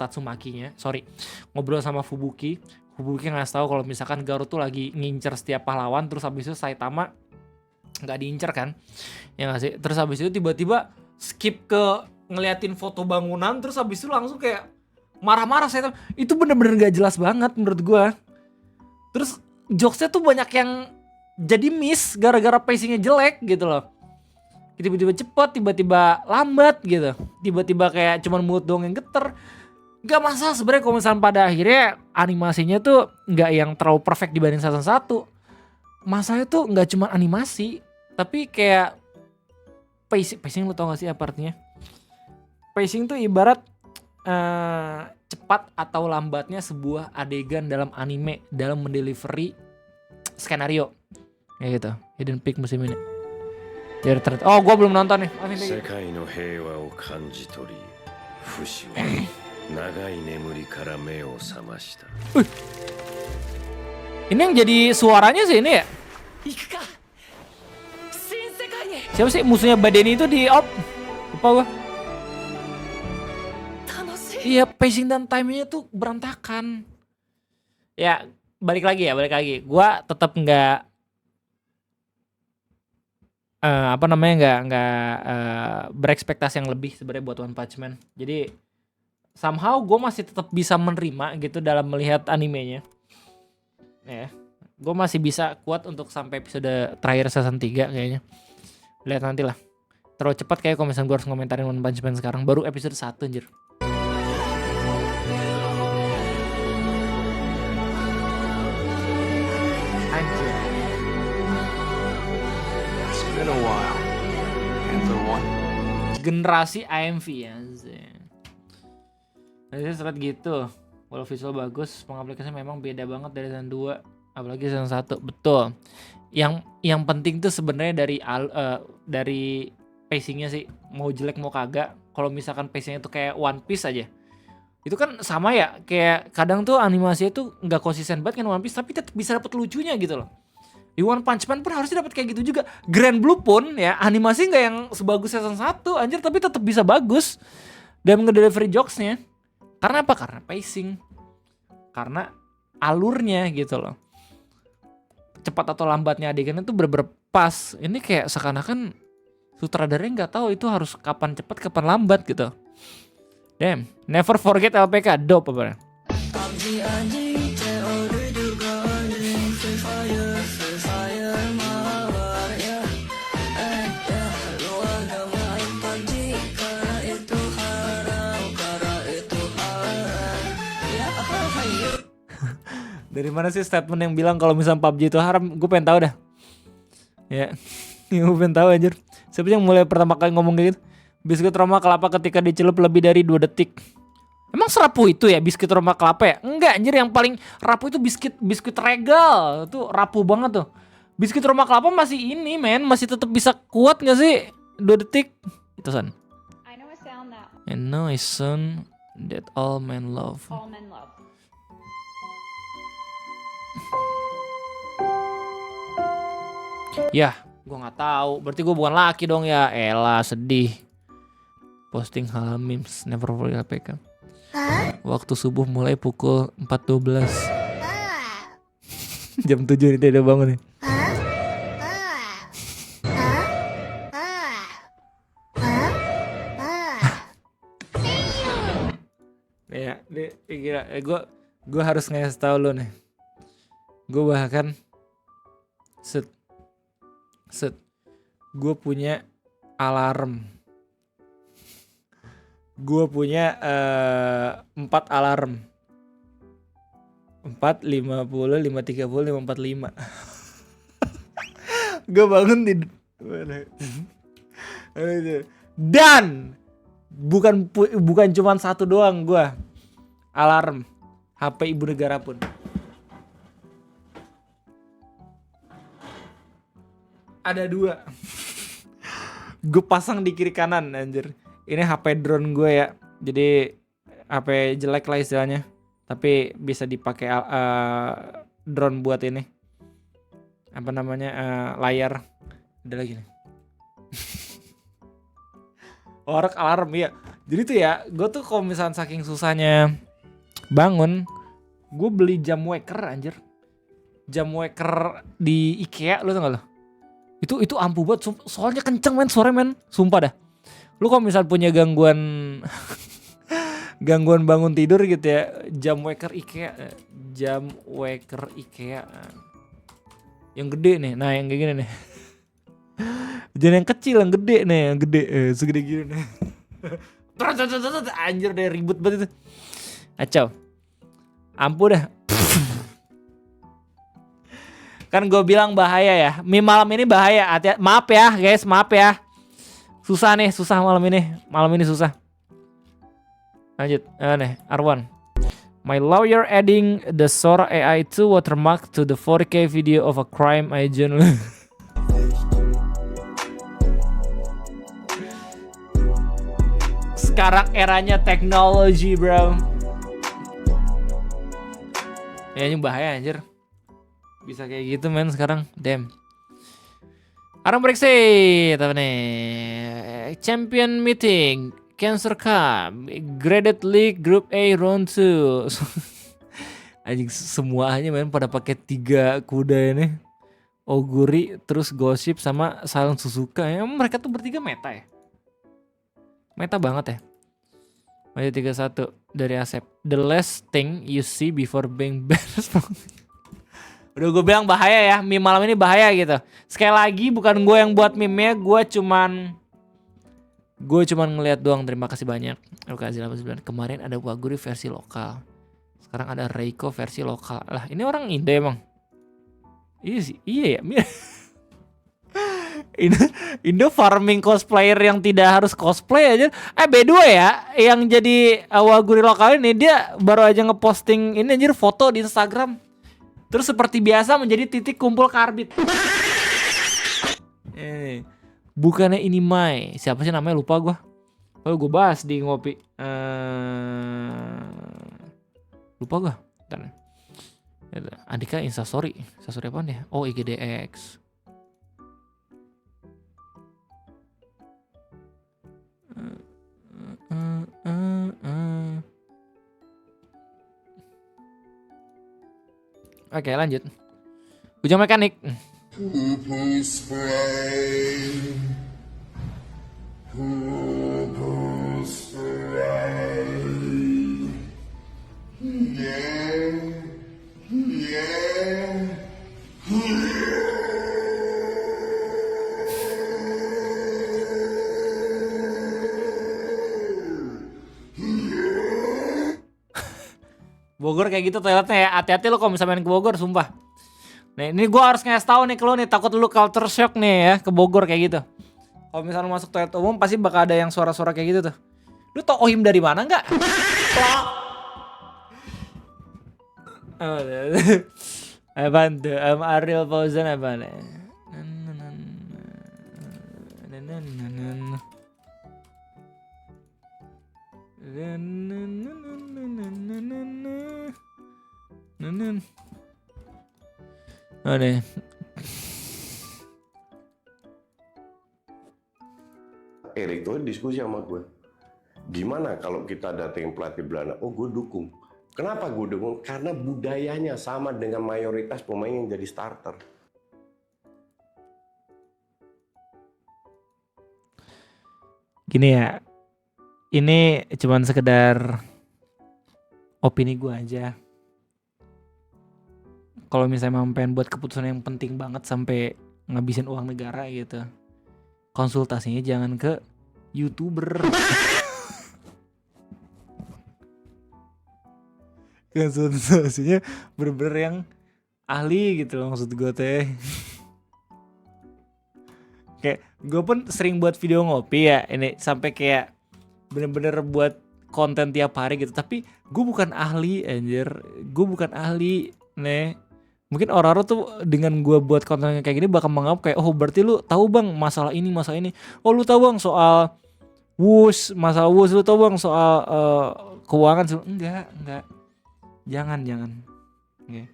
ngobrol sama Fubuki ngasih tahu kalau misalkan Garou tuh lagi ngincer setiap pahlawan, terus habis itu Saitama gak diincer kan ya gak sih. Terus habis itu tiba-tiba skip ke ngeliatin foto bangunan, terus habis itu langsung kayak marah-marah Saitama. Itu bener-bener gak jelas banget menurut gue. Terus jokesnya tuh banyak yang jadi miss gara-gara pacingnya jelek gitu loh. Tiba-tiba cepet, tiba-tiba lambat gitu. Tiba-tiba kayak cuman mulut doang yang geter. Gak masalah sebenarnya kalau misalnya pada akhirnya animasinya tuh gak yang terlalu perfect dibanding season 1. Masalahnya tuh gak cuma animasi, tapi kayak pacing lu tau gak sih apa artinya? Pacing tuh ibarat cepat atau lambatnya sebuah adegan dalam anime dalam mendelivery skenario kayak gitu. Hidden Peak musim ini. Oh gue belum nonton nih. Ini yang jadi suaranya sih ini ya. Siapa sih musuhnya Badeni itu di op? Lupa gua. Iya, pacing dan timingnya tuh berantakan. Ya, balik lagi. Gua tetap nggak berekspektasi yang lebih sebenarnya buat One Punch Man. Jadi somehow gue masih tetap bisa menerima gitu dalam melihat animenya. Ya, gue masih bisa kuat untuk sampai episode terakhir season 3 kayaknya. Lihat nanti lah. Terlalu cepat kayak kalau misalnya gue harus ngomentarin One Punch Man sekarang. Baru episode 1 anjir. Anjir. It's been a while. Panther 1. Generasi AMV ya. Jadi serat gitu. Walau visual bagus, pengaplikasinya memang beda banget dari season 2, apalagi season 1. Betul. Yang penting tuh sebenarnya dari pacingnya sih, mau jelek mau kagak. Kalau misalkan pacingnya tuh kayak One Piece aja, itu kan sama ya. Kayak kadang tuh animasinya tuh nggak konsisten banget kan One Piece, tapi tetap bisa dapet lucunya gitu loh. Di One Punch Man pun harusnya dapat kayak gitu juga. Grand Blue pun ya animasi nggak yang sebagus season 1 anjir, tapi tetap bisa bagus dan ngedelivery jokesnya. Karena apa? Karena pacing. Karena alurnya gitu loh. Cepat atau lambatnya adegannya tuh bener-bener pas. Ini kayak seakan-akan sutradaranya nggak tahu itu harus kapan cepat kapan lambat gitu. Damn, never forget LPK, dope apa? Dari mana sih statement yang bilang kalau misalnya PUBG itu haram? Gue pengen tahu dah. Ya, gue pengen tahu anjir. Siapa yang mulai pertama kali ngomong kayak gitu? Biskuit Roma kelapa ketika dicelup lebih dari 2 detik. Emang serapuh itu ya biskuit Roma kelapa ya? Enggak anjir, yang paling rapuh itu biskuit Regal. Itu rapuh banget tuh. Biskuit Roma kelapa masih ini men, masih tetap bisa kuat gak sih? 2 detik. Itu San. I know a sound that I know a sound that all men love. all men love. Yah, gue nggak tahu. Berarti gue bukan laki dong ya. Elah, sedih. Posting hal memes, never forget PK. Waktu subuh mulai pukul 4.12. Jam 7 nih udah bangun nih. Ya, kira gue harus ngasih tahu lo nih. Gue bahkan gue punya alarm. Gue punya 4 alarm. 4, 50, 5.30, 5.45. Gue bangun di dan bukan cuma 1 doang gue alarm. HP ibu negara pun. Ada 2. Gue pasang di kiri kanan anjir. Ini HP drone gue ya. Jadi HP jelek lah istilahnya. Tapi bisa dipakai drone buat ini. Apa namanya? Layar. Ada lagi nih. Orek alarm ya. Jadi tuh ya, gue tuh kalau misalnya saking susahnya bangun, gue beli jam waker anjir. Jam waker di IKEA, lo tau gak lo? Itu ampuh banget, soalnya kenceng men suaranya men, sumpah dah. Lu kalau misal punya gangguan bangun tidur gitu ya, jam waker IKEA yang gede nih, nah yang kayak gini nih. Jangan yang kecil, yang gede nih, yang gede segede gini nih. Anjir deh, ribut banget itu. Acau, ampuh dah. Kan gue bilang bahaya ya. Malam ini bahaya. Maaf ya guys, maaf ya. Susah malam ini. Malam ini susah. Lanjut. Nih, Arwan. My lawyer adding the Sora AI 2 watermark to the 4K video of a crime agent. Sekarang eranya teknologi, bro. Ya ini bahaya anjir. Bisa kayak gitu men sekarang. Damn. Arang Brexit apa nih? Champion Meeting, Cancer Cup, Graded League Group A Round 2. Anjing semuanya men pada pakai 3 kuda ini. Oguri, terus Gossip sama Silent Suzuka. Ya, mereka tuh bertiga meta ya. Meta banget ya. Maju 3-1 dari Asep. The last thing you see before being banned. Udah gue bilang bahaya ya. Meme malam ini bahaya gitu. Sekali lagi bukan gue yang buat meme-nya. Gue cuman ngeliat doang. Terima kasih banyak. Lokasi 89. Kemarin ada Waguri versi lokal. Sekarang ada Reiko versi lokal. Lah ini orang Indo emang. Iya sih, iya ya. Indo farming cosplayer yang tidak harus cosplay aja. B2 ya, yang jadi Waguri lokal ini dia baru aja ngeposting ini anjir foto di Instagram. Terus seperti biasa menjadi titik kumpul karbit. Bukannya ini Mai, siapa sih namanya lupa gua. Oh gue bahas di ngopi. Lupa gua. Bentar. Andika Instastory apaan ya? Oh IGDX. Oke lanjut. Ujung mekanik. Bogor kayak gitu toiletnya ya. Hati-hati lo kalau misalnya main ke Bogor, sumpah. Nih, ini gue harus ngasih tahu nih ke lo nih, takut lu culture shock nih ya ke Bogor kayak gitu. Kalau misalnya lu masuk toilet umum pasti bakal ada yang suara-suara kayak gitu tuh. Lu tau Ohim dari mana nggak? Apaan tuh? Ariel Fauzan apaan? Oh nih. Erik tuh diskusi sama gue. Gimana kalau kita datengin pelatih Belanda? Oh gue dukung. Kenapa gue dukung? Karena budayanya sama dengan mayoritas pemain yang jadi starter. Gini ya. Ini cuman sekedar opini gue aja. Kalau misalnya memang pengen buat keputusan yang penting banget sampai ngabisin uang negara gitu, konsultasinya jangan ke YouTuber. Konsultasinya bener-bener yang ahli gitu loh, maksud gue teh. Kayak gue pun sering buat video ngopi ya, ini sampai kayak bener-bener buat konten tiap hari gitu, tapi gue bukan ahli anjir, gue bukan ahli nih. Mungkin orang-orang tuh dengan gue buat konten kayak gini bakal menganggap kayak, oh berarti lu tahu bang masalah ini. Oh lu tahu bang soal wush, masalah wush, lu tahu bang soal keuangan. Enggak. Jangan. Okay.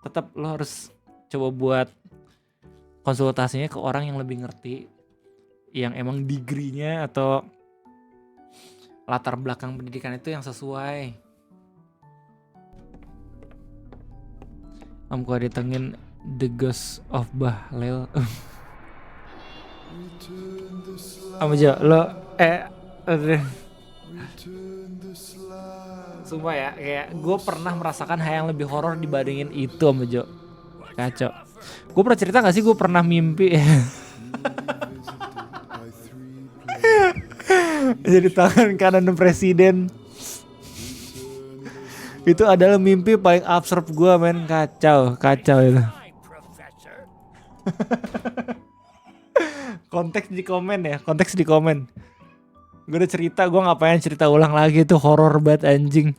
Tetap lo harus coba buat konsultasinya ke orang yang lebih ngerti, yang emang degree-nya atau latar belakang pendidikan itu yang sesuai. Om gua ditengin The Ghost of Bahlil. Om Jo, lo sumpah ya, kayak gue pernah merasakan hal yang lebih horor dibandingin itu Om Jo. Kacau. Gue pernah cerita gak sih gue pernah mimpi jadi tangan kanan presiden. Itu adalah mimpi paling absurd gue men. Kacau itu. Konteks di komen. Gue udah cerita, gue ngapain cerita ulang lagi, itu horor banget anjing.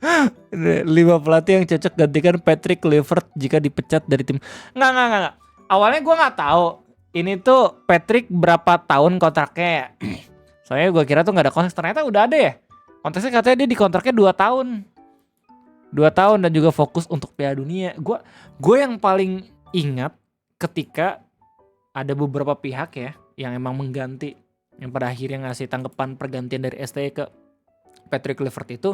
5 pelatih yang cocok gantikan Patrick Kluivert jika dipecat dari tim. Nggak. Awalnya gue nggak tahu. ini tuh Patrick berapa tahun kontraknya? Soalnya gue kira tuh nggak ada kontrak, ternyata udah ada ya. Konteksnya katanya dia di kontraknya 2 tahun. 2 tahun dan juga fokus untuk Piala Dunia. Gue yang paling ingat ketika ada beberapa pihak ya yang emang mengganti, yang pada akhirnya ngasih tanggapan pergantian dari STY ke Patrick Kluivert itu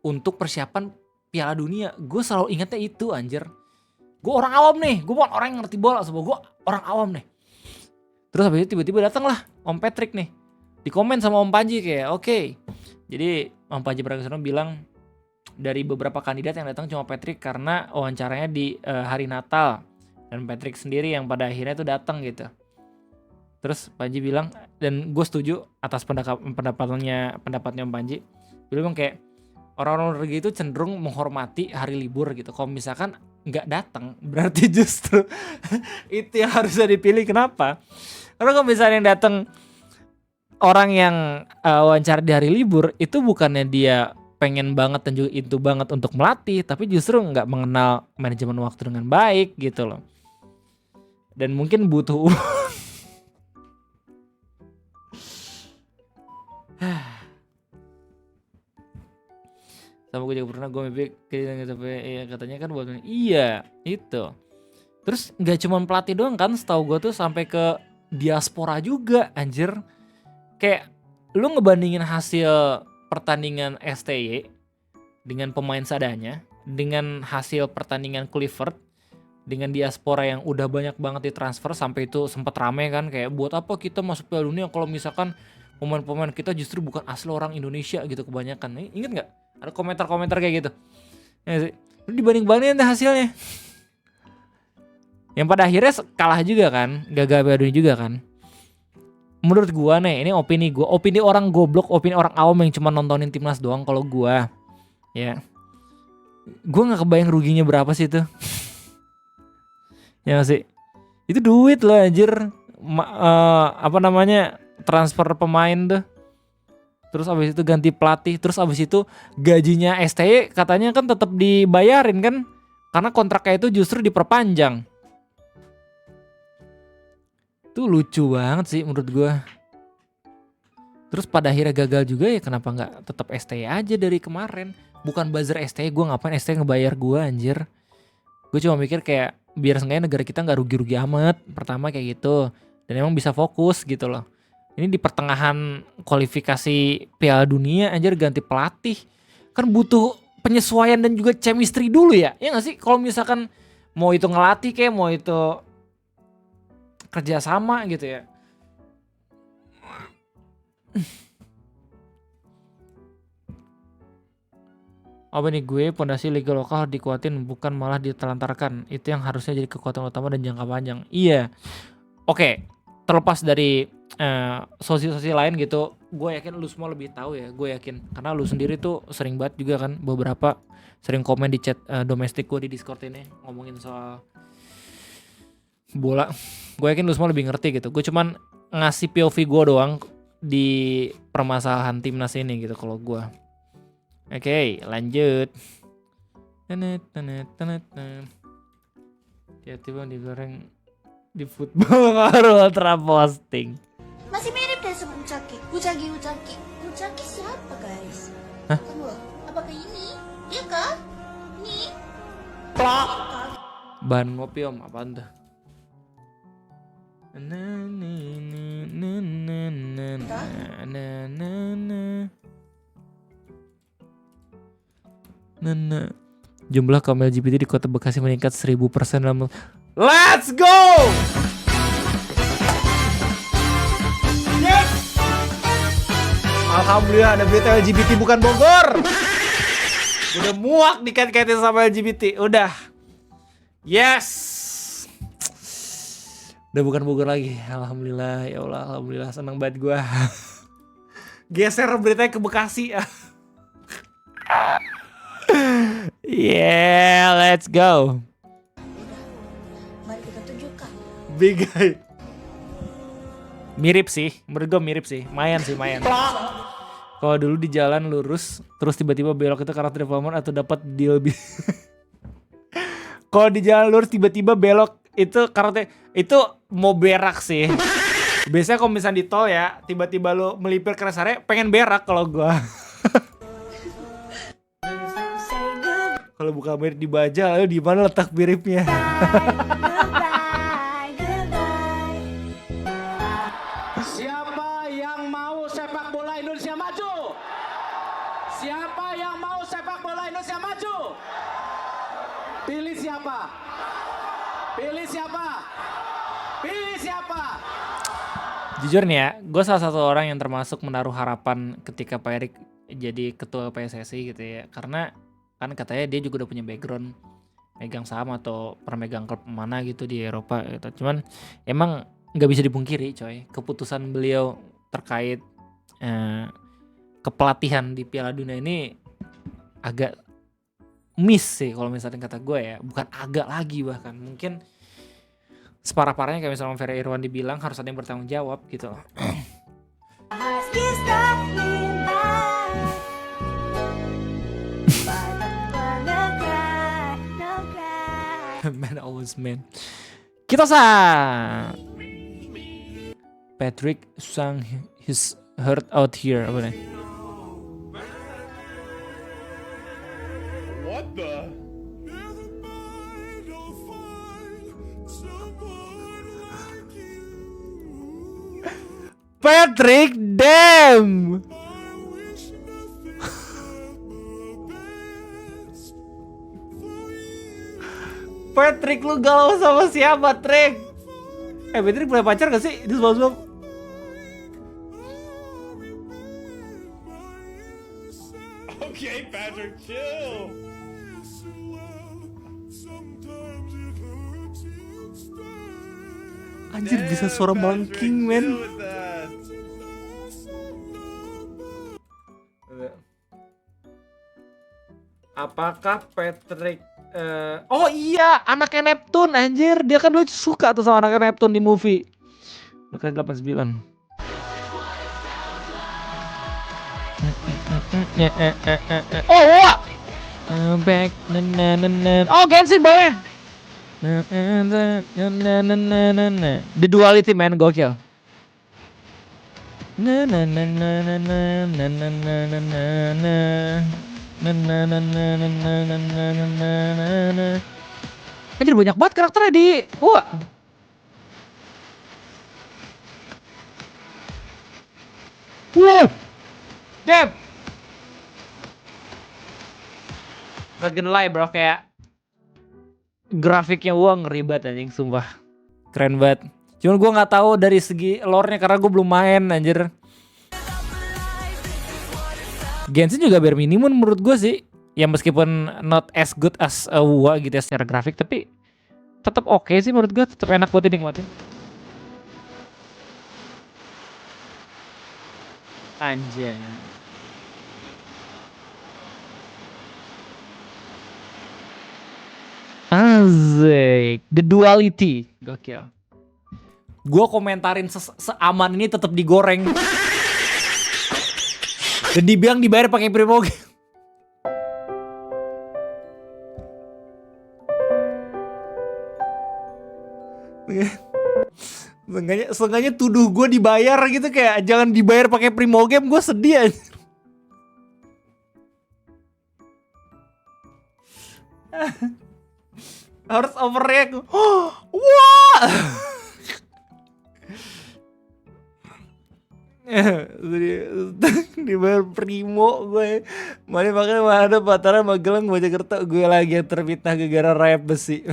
untuk persiapan Piala Dunia. Gue selalu ingatnya itu anjir. Gue orang awam nih, gue bukan orang yang ngerti bola, semua gue orang awam nih. Terus habis itu tiba-tiba datang lah Om Patrick nih, di komen sama Om Panji kayak oke. Jadi Om Panji Pragiwaksono bilang dari beberapa kandidat yang datang cuma Patrick karena wawancaranya di hari Natal, dan Patrick sendiri yang pada akhirnya tuh datang gitu. Terus Panji bilang, dan gue setuju atas pendapatnya Om Panji. Dia bilang kayak orang-orang luar negeri itu cenderung menghormati hari libur gitu. Kalau misalkan nggak datang, berarti justru itu yang harusnya dipilih. Kenapa? Karena kalau misalnya yang datang orang yang wawancara di hari libur, itu bukannya dia pengen banget dan juga itu banget untuk melatih, tapi justru nggak mengenal manajemen waktu dengan baik gitu loh. Dan mungkin butuh sama gue juga pernah, gue mimpi ya, katanya kan buat iya itu. Terus nggak cuma pelatih doang kan, setahu gue tuh sampai ke diaspora juga anjir. Kayak lu ngebandingin hasil pertandingan STY dengan pemain seadanya, dengan hasil pertandingan Kluivert dengan diaspora yang udah banyak banget ditransfer, sampai itu sempat rame kan kayak buat apa kita masuk Piala Dunia kalau misalkan pemain-pemain kita justru bukan asli orang Indonesia gitu kebanyakan. Ingat nggak? Ada komentar-komentar kayak gitu. Ya sih. Lu dibanding-bandingin hasilnya. Yang pada akhirnya kalah juga kan, gagal Piala Dunia juga kan. Menurut gua nih, ini opini gua, opini orang goblok, opini orang awam yang cuma nontonin timnas doang. Kalau gua, ya, gua nggak kebayang ruginya berapa sih itu. Ya sih, itu duit loh anjir. Transfer pemain tuh. Terus abis itu ganti pelatih, terus abis itu gajinya STY katanya kan tetap dibayarin kan, karena kontraknya itu justru diperpanjang. Itu lucu banget sih menurut gue. Terus pada akhirnya gagal juga ya, kenapa nggak tetap STY aja dari kemarin? Bukan buzzer STY, gue ngapain STY ngebayar gue anjir. Gue cuma mikir kayak biar seenggaknya negara kita nggak rugi-rugi amat, pertama kayak gitu, dan emang bisa fokus gitu loh. Ini di pertengahan kualifikasi Piala Dunia anjir ganti pelatih. Kan butuh penyesuaian dan juga chemistry dulu ya. Ya gak sih? Kalau misalkan mau itu ngelatih kayak mau itu kerja sama gitu ya. Apa nih gue, pondasi liga lokal dikuatin bukan malah ditelantarkan. Itu yang harusnya jadi kekuatan utama dan jangka panjang. Iya. Oke, terlepas dari sosial lain gitu, gue yakin lu semua lebih tahu ya, gue yakin karena lu sendiri tuh sering banget juga kan, beberapa sering komen di chat domestik gue di Discord ini ngomongin soal bola. Gue yakin lu semua lebih ngerti gitu. Gue cuman ngasih POV gue doang di permasalahan timnas ini gitu kalau gue. Oke, lanjut. Tiba-tiba digoreng di football baru ultra posting. Masih mirip deh sama Ucaki. Ucaki siapa guys? Hah? Tunggu, apakah ini? Iya kah? Ini? Bahan ngopi om, apaan tuh? Jumlah kaum LGBT di kota Bekasi meningkat 1000% dalam. Let's go! Yes! Alhamdulillah ada berita LGBT bukan Bogor. Udah muak dikait-kaitin sama LGBT, udah. Yes. Udah bukan Bogor lagi. Alhamdulillah, ya Allah, alhamdulillah, senang banget gua. Geser beritanya ke Bekasi. Yeah, let's go. Mari kita tunjukkan. Big guy. Mirip sih, menurut gue mirip sih. Mayan. Kalau dulu di jalan lurus, terus tiba-tiba belok itu karakter development atau dapat deal. Kalau di jalan lurus tiba-tiba belok itu karena itu mau berak sih. Biasanya kalau misalnya di tol ya, tiba-tiba lu melipir ke rest area, pengen berak kalau gua. Kalau buka mirip di baja, lalu di mana letak miripnya? Siapa yang mau sepak bola Indonesia maju? Siapa yang mau sepak bola Indonesia maju? Pilih siapa? Pilih siapa? Pilih siapa? Jujur nih ya, gue salah satu orang yang termasuk menaruh harapan ketika Pak Erik jadi ketua PSSI gitu ya. Karena kan katanya dia juga udah punya background megang saham atau pernah megang klub mana gitu di Eropa gitu. Cuman emang nggak bisa dipungkiri coy, keputusan beliau terkait kepelatihan di Piala Dunia ini agak miss sih kalau misalnya kata gue ya. Bukan agak lagi, bahkan mungkin separah-parahnya kayak misalnya Ferry Irwan dibilang harus ada yang bertanggung jawab gitu. Man always man. Kita Patrick sang his heart out here apa nih? What the? Patrick, damn. Patrick, lu galau sama siapa, Patrick? Patrick punya pacar gak sih? Di sebab-sebab. Okay, Patrick, chill. Anjir, bisa suara melengking, men. Apakah Patrick oh iya, anaknya Neptune anjir. Dia kan dulu suka tuh sama anaknya Neptune di movie. Bukan 89. Oh, wah. Back oh, Genshin boleh. The Duality, man, gokil. Anjir, banyak banget karakternya di wah. Damn. Not gonna lie bro, kayak grafiknya ngeri banget anjing, sumpah. Keren banget. Cuman gue gak tahu dari segi lore-nya karena gue belum main anjir. Genshin juga bare minimum menurut gue sih. Ya meskipun not as good as WoW gitu ya secara grafik, tapi tetap oke sih menurut gue, tetap enak buat dinikmatin. Anjay. Asik, The Duality, gokil. Gue komentarin seaman ini tetap digoreng. Dan dibilang dibayar pakai Primoge. Seenggaknya tuduh gue dibayar gitu, kayak jangan dibayar pakai Primogame, gue sedih aja. Harus overreact. Wah. Dibayar Primo gue. Makanya ada Pataran Magelang Mojokerto, gue lagi yang terfitnah gara-gara rayap besi.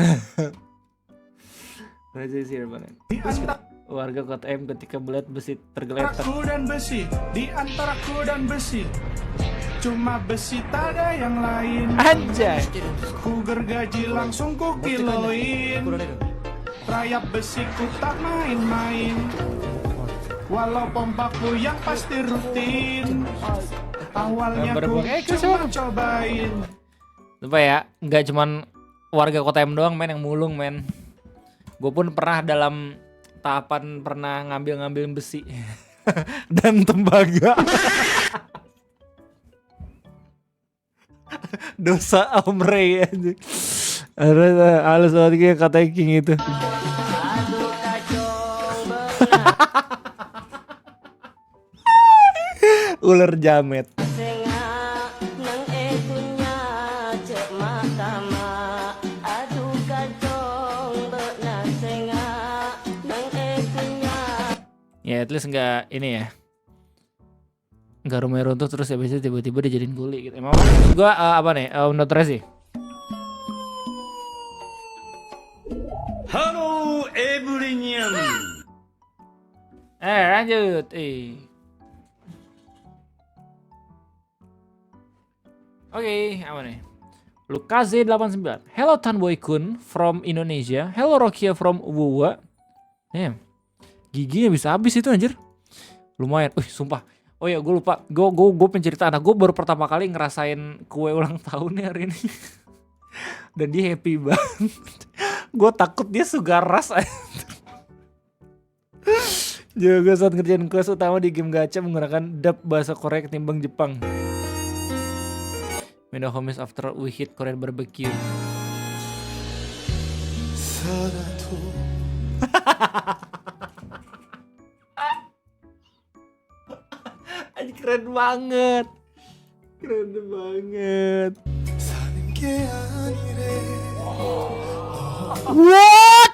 Raja sih banget. Warga Kota M ketika melihat besi tergeletak. Aku dan besi, di antaraku dan besi. Cuma besi tak ada yang lain. Anjay. Ku gergaji langsung ku kiloin. Rayap besiku tak main-main. Walau pompaku yang pasti rutin. Awalnya ku cuma cobain. Lupa ya, nggak cuman warga Kota M doang men yang mulung men. Gue pun pernah dalam tahapan pernah ngambil besi dan tembaga. Dosa Om Ray aja. Ada halus banget kayak kata King itu. Ular jamet. Ya at least enggak ini ya. Enggak rumahnya runtuh terus habis itu tiba-tiba dijadiin kuli gitu. Emang gua apa nih? Menurut Rezi. Halo everyone. Lanjut. Oke, apa nih? Lukaze89. Hello Tanboy Kun from Indonesia. Hello Rokia from Wuwa. Damn. Giginya bisa habis itu anjir. Lumayan. Sumpah. Oh ya, gue lupa. Gue pencerita anak gue baru pertama kali ngerasain kue ulang tahunnya hari ini. Dan dia happy banget. Gue takut dia sugar rush. Juga saat ngerjain quest utama di game gacha menggunakan dub bahasa Korea ketimbang Jepang. Made homies after we hit Korean barbecue. Keren banget. Keren banget. What?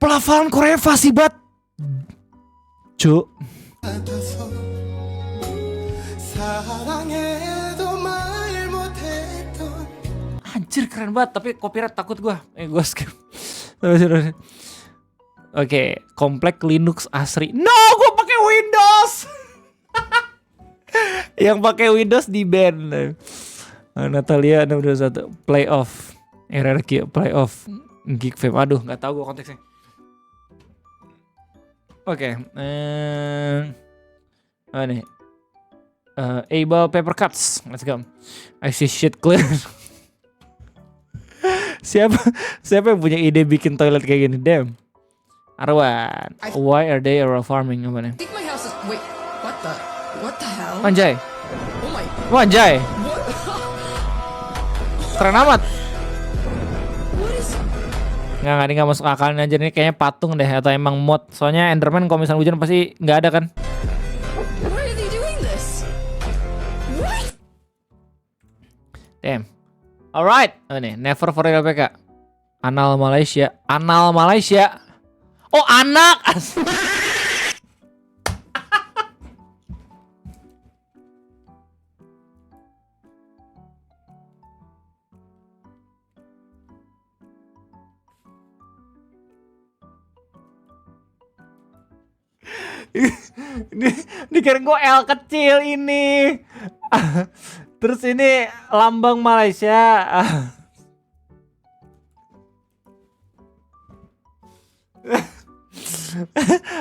Pelafalan Korea fasih banget. Cuk. Anjir keren banget, tapi copyright takut gua. Gua skip. Oke, komplek Linux asri. No, gua pakai Windows. Yang pakai Windows di ban. Natalia 621 playoff. RRQ playoff. Geek Fame. Aduh, nggak tahu gua konteksnya. Oke, nih. Able paper cuts. Let's go. I see shit clear. Siapa yang punya ide bikin toilet kayak gini? Damn. Arwan. Why are they farming? Apa nih? Wait, what the hell? Anjay. Oh my. Wah, anjay. Keren amat. Nggak, ini nggak masuk akalnya aja. Ini kayaknya patung deh atau emang mod. Soalnya Enderman kalau misalnya hujan pasti nggak ada kan. Why are they doing this? What? Damn. Alright. Nih, never for LPK. Anal Malaysia. Anal Malaysia. Oh, anak. Ini kira gue L kecil ini. Terus ini lambang Malaysia.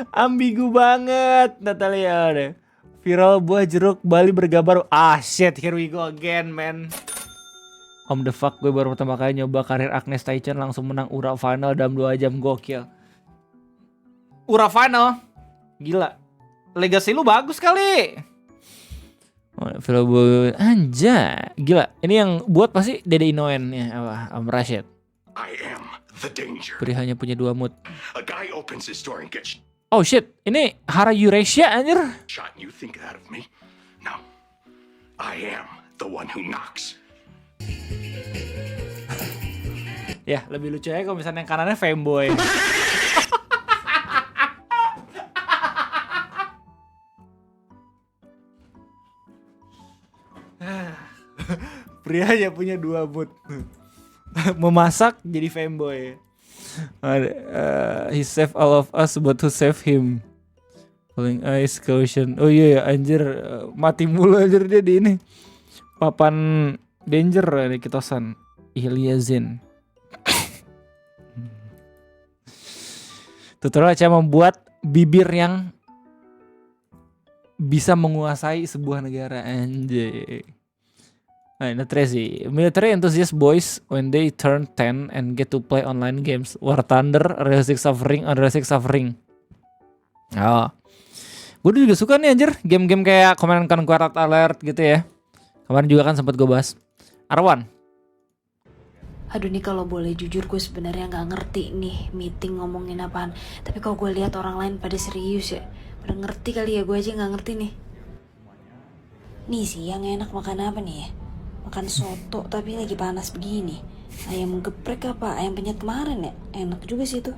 Ambigu banget Natalia deh. Viral buah jeruk Bali bergambar. Shit, here we go again man. Om the fuck, gue baru pertama kali nyoba karir Agnes Taichan langsung menang Ura Final dalam 2 jam, gokil. Ura Final? Gila. Legacy lu bagus kali. Film anjay, gila. Ini yang buat pasti Dede Inoen ya, apa? Rashid. I am the danger. Peri hanya punya 2 mood. A guy opens his door and gets Oh shit, ini Hara Eurasia anjir. shot. You think that of me? No. I am the one who knocks. Ya, lebih lucu aja kalau misalnya yang kanannya fanboy. Pria hanya punya 2 mood. Memasak jadi fanboy. He save all of us but who save him. Falling ice caution. Oh iya ya anjir, mati mulu anjir dia di ini. Papan danger nih Kitosan. Ilyazin. Tutorial cara membuat bibir yang bisa menguasai sebuah negara anjay. Nah, Tracy, military enthusiast boys when they turn 10 and get to play online games. War Thunder, Realistic Suffering, Unrealistic Suffering. Oh, gue juga suka nih anjir game-game kayak Command and Conquer Red Alert gitu ya. Kemarin juga kan sempat gue bahas. Arwan, Aduh nih kalau boleh jujur gue sebenarnya nggak ngerti nih meeting ngomongin apaan. Tapi kalau gue lihat orang lain pada serius ya, pada ngerti kali ya, gue aja nggak ngerti nih. Nih sih yang enak makan apa nih ya? Makan soto tapi lagi panas begini. Ayam geprek apa? Ayam penyet kemarin ya? Enak juga sih itu.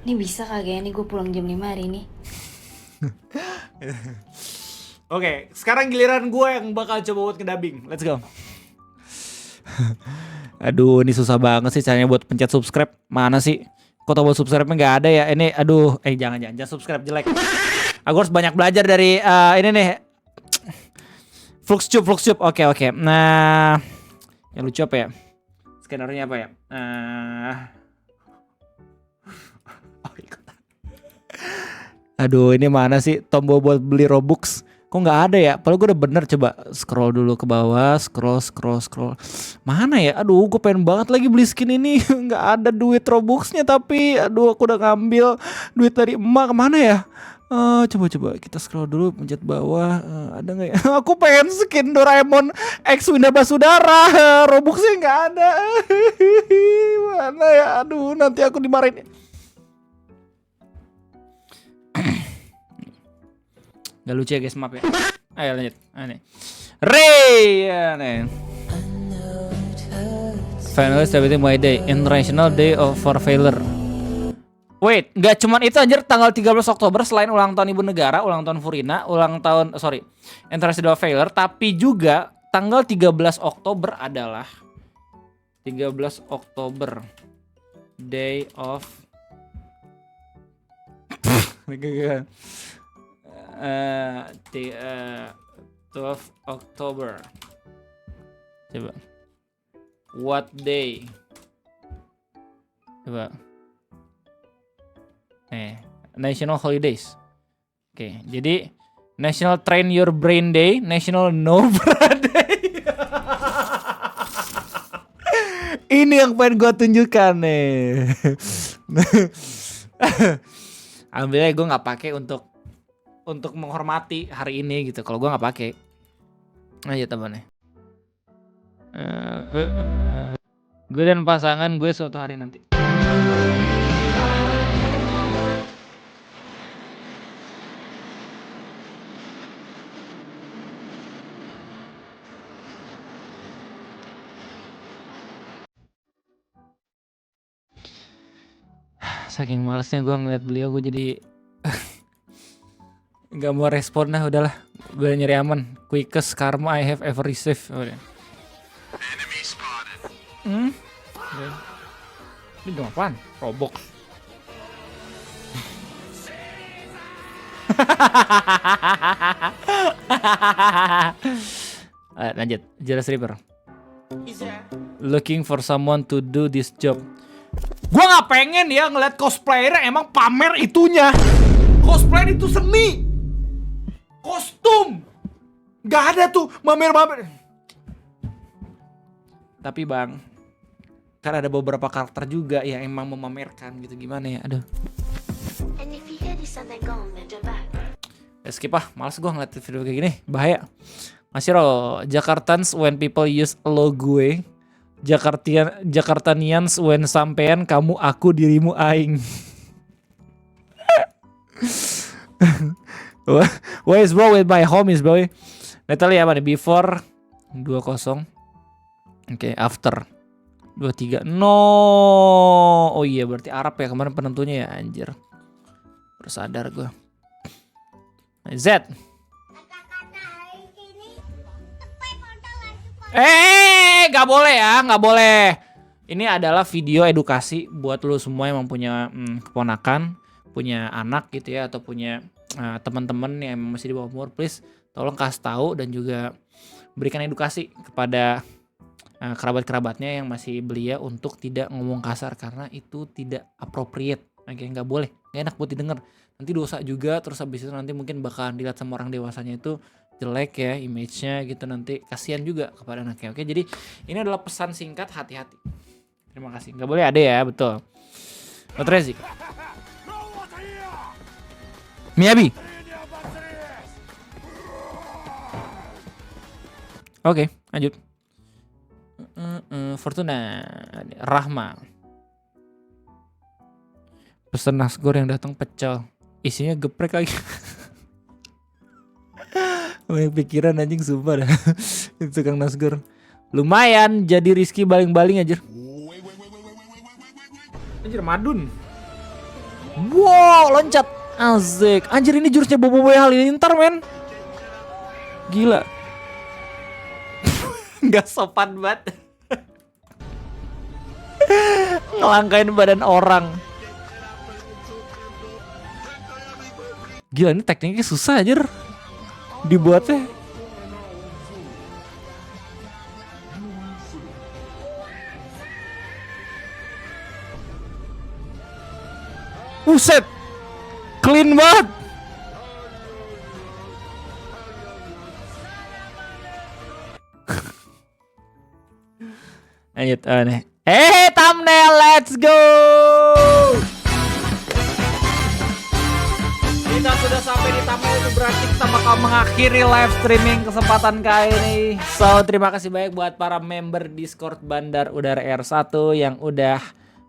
Nih bisa kagak ya nih gue pulang jam 5 hari ini. Oke, sekarang giliran gue yang bakal coba buat ngedabing. Let's go. Aduh, ini susah banget sih caranya buat pencet subscribe. Mana sih? Kok tombol subscribe-nya nggak ada ya? Ini, aduh, jangan subscribe jelek. Aku harus banyak belajar dari ini nih. Fluxtube. Oke. Nah, yang lucu apa ya? Scannernya apa ya? Aduh, ini mana sih tombol buat beli Robux? Kok nggak ada ya? Padahal gue udah bener, coba scroll dulu ke bawah, scroll. Mana ya? Aduh, gue pengen banget lagi beli skin ini. Nggak ada duit Robuxnya tapi, aduh, aku udah ngambil duit dari emak, kemana ya? Coba kita scroll dulu, pencet bawah. Ada nggak ya? Aku pengen skin Doraemon X Winda Basudara. Robuxnya nggak ada. Mana ya? Aduh, nanti aku dimarahin. Gak lucu ya guys, maaf ya. Ayo lanjut. Aneh. Ray. Finally celebrating my day, International Day for Failure. Wait, gak cuman itu anjir, tanggal 13 Oktober selain ulang tahun Ibu Negara, ulang tahun Furina, International Day of Failure, tapi juga tanggal 13 Oktober adalah 13 Oktober Day of 12 Oktober. Coba. What day? Coba. National Holidays. Oke, jadi National Train Your Brain Day, National No Bra Day. Ini yang pengen gue tunjukkan nih. Alhamdulillah gue nggak pakai untuk menghormati hari ini gitu. Kalau gue nggak pakai, aja temannya. Gue dan pasangan gue suatu hari nanti. Saking malesnya gue ngeliat beliau, gue jadi nggak mau respon. Nah udahlah, gue nyari aman. Quickest karma I have ever received. Ini dong apaan? Robok. Lanjut. Jelas Reaper. Looking for someone to do this job. Gua nggak pengen ya ngeliat cosplayer emang pamer itunya. Cosplayer itu seni, kostum, nggak ada tuh mamer-mamer. Tapi bang, kan ada beberapa karakter juga yang emang memamerkan gitu, gimana ya? Aduh. Skip ah, males gua ngeliat video kayak gini, bahaya. Masih Jakartans when people use lo gue. Jakartanians when sampean kamu aku dirimu aing. What is wrong with my homies boy? Natalie apa nih? Before 20. Oke, after 23. No. Oh iya, berarti Arab ya kemarin penentunya ya, anjir. Baru sadar gue. Z. Gak boleh ya, gak boleh. Ini adalah video edukasi buat lu semua yang mempunyai keponakan, punya anak gitu ya, atau punya teman-teman yang masih di bawah umur. Please tolong kasih tahu dan juga berikan edukasi kepada kerabat-kerabatnya yang masih belia untuk tidak ngomong kasar, karena itu tidak appropriate. Oke, nggak boleh, nggak enak buat didengar. Nanti dosa juga, terus habis itu nanti mungkin bakalan dilihat sama orang dewasanya itu jelek ya image-nya gitu, nanti kasihan juga kepada anaknya. Oke, jadi ini adalah pesan singkat, hati-hati. Terima kasih. Nggak boleh ada ya, betul. Notrezi. Miyabi. Oke, lanjut. Fortuna. Rahma. Pesen nasgor yang datang pecel. Isinya geprek lagi. Banyak pikiran anjing sumpah dah. Itu tukang nasgor. Lumayan jadi Rizky baling-baling anjir. Anjir madun. Wow, loncat. Asik. Anjir ini jurusnya Bobo Boy Halilintar, men. Gila. Gak sopan banget. Ngelangkain badan orang. Gila, ini tekniknya susah anjir dibuatnya. Buset, clean banget. Lanjut, nih. Thumbnail, let's go. Kita sudah sampai di thumbnail, itu berarti kita bakal mengakhiri live streaming kesempatan kali ini. So, terima kasih banyak buat para member Discord Bandar Udara R1 yang udah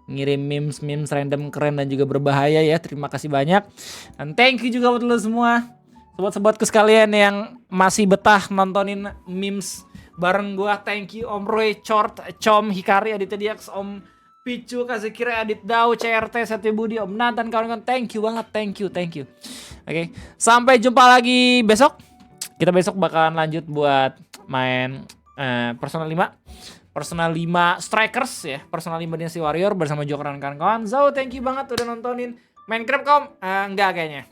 ngirim memes random keren dan juga berbahaya ya. Terima kasih banyak. Dan thank you juga buat lo semua. Sobat-sobatku sekalian yang masih betah nontonin memes bareng gua. Thank you Om Roy, Chort, Com, Hikari, Aditya Diaks, Om Picu, Kazekira, Adit Dau, CRT, Satya Budi, Om Nathan, kawan-kawan. Thank you banget, thank you. Oke, sampai jumpa lagi besok. Kita besok bakalan lanjut buat main Personal 5. Personal 5 Strikers ya. Personal 5 Dynasty Warrior bersama Joker dan kawan-kawan. So, thank you banget udah nontonin Minecraft Kom. Enggak kayaknya.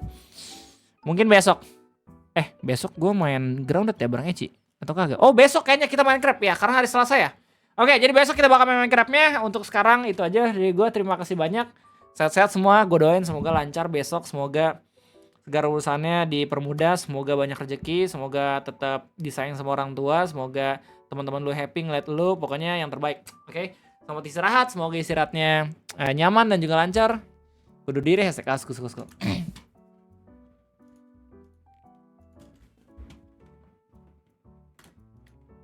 Mungkin besok. Besok gue main Grounded ya bareng Eci. Atau kagak? Oh, besok kayaknya kita Minecraft ya. Karena hari Selasa ya. Oke, jadi besok kita bakal main Minecraft-nya. Untuk sekarang itu aja dari gue. Terima kasih banyak. Sehat-sehat semua. Gue doain semoga lancar besok. Semoga segala urusannya dipermudah. Semoga banyak rezeki. Semoga tetap disayang sama orang tua. Semoga teman-teman lu happy ngeliat lu. Pokoknya yang terbaik. Oke? Selamat istirahat. Semoga istirahatnya nyaman dan juga lancar. Kudu diri. Hashtag askus.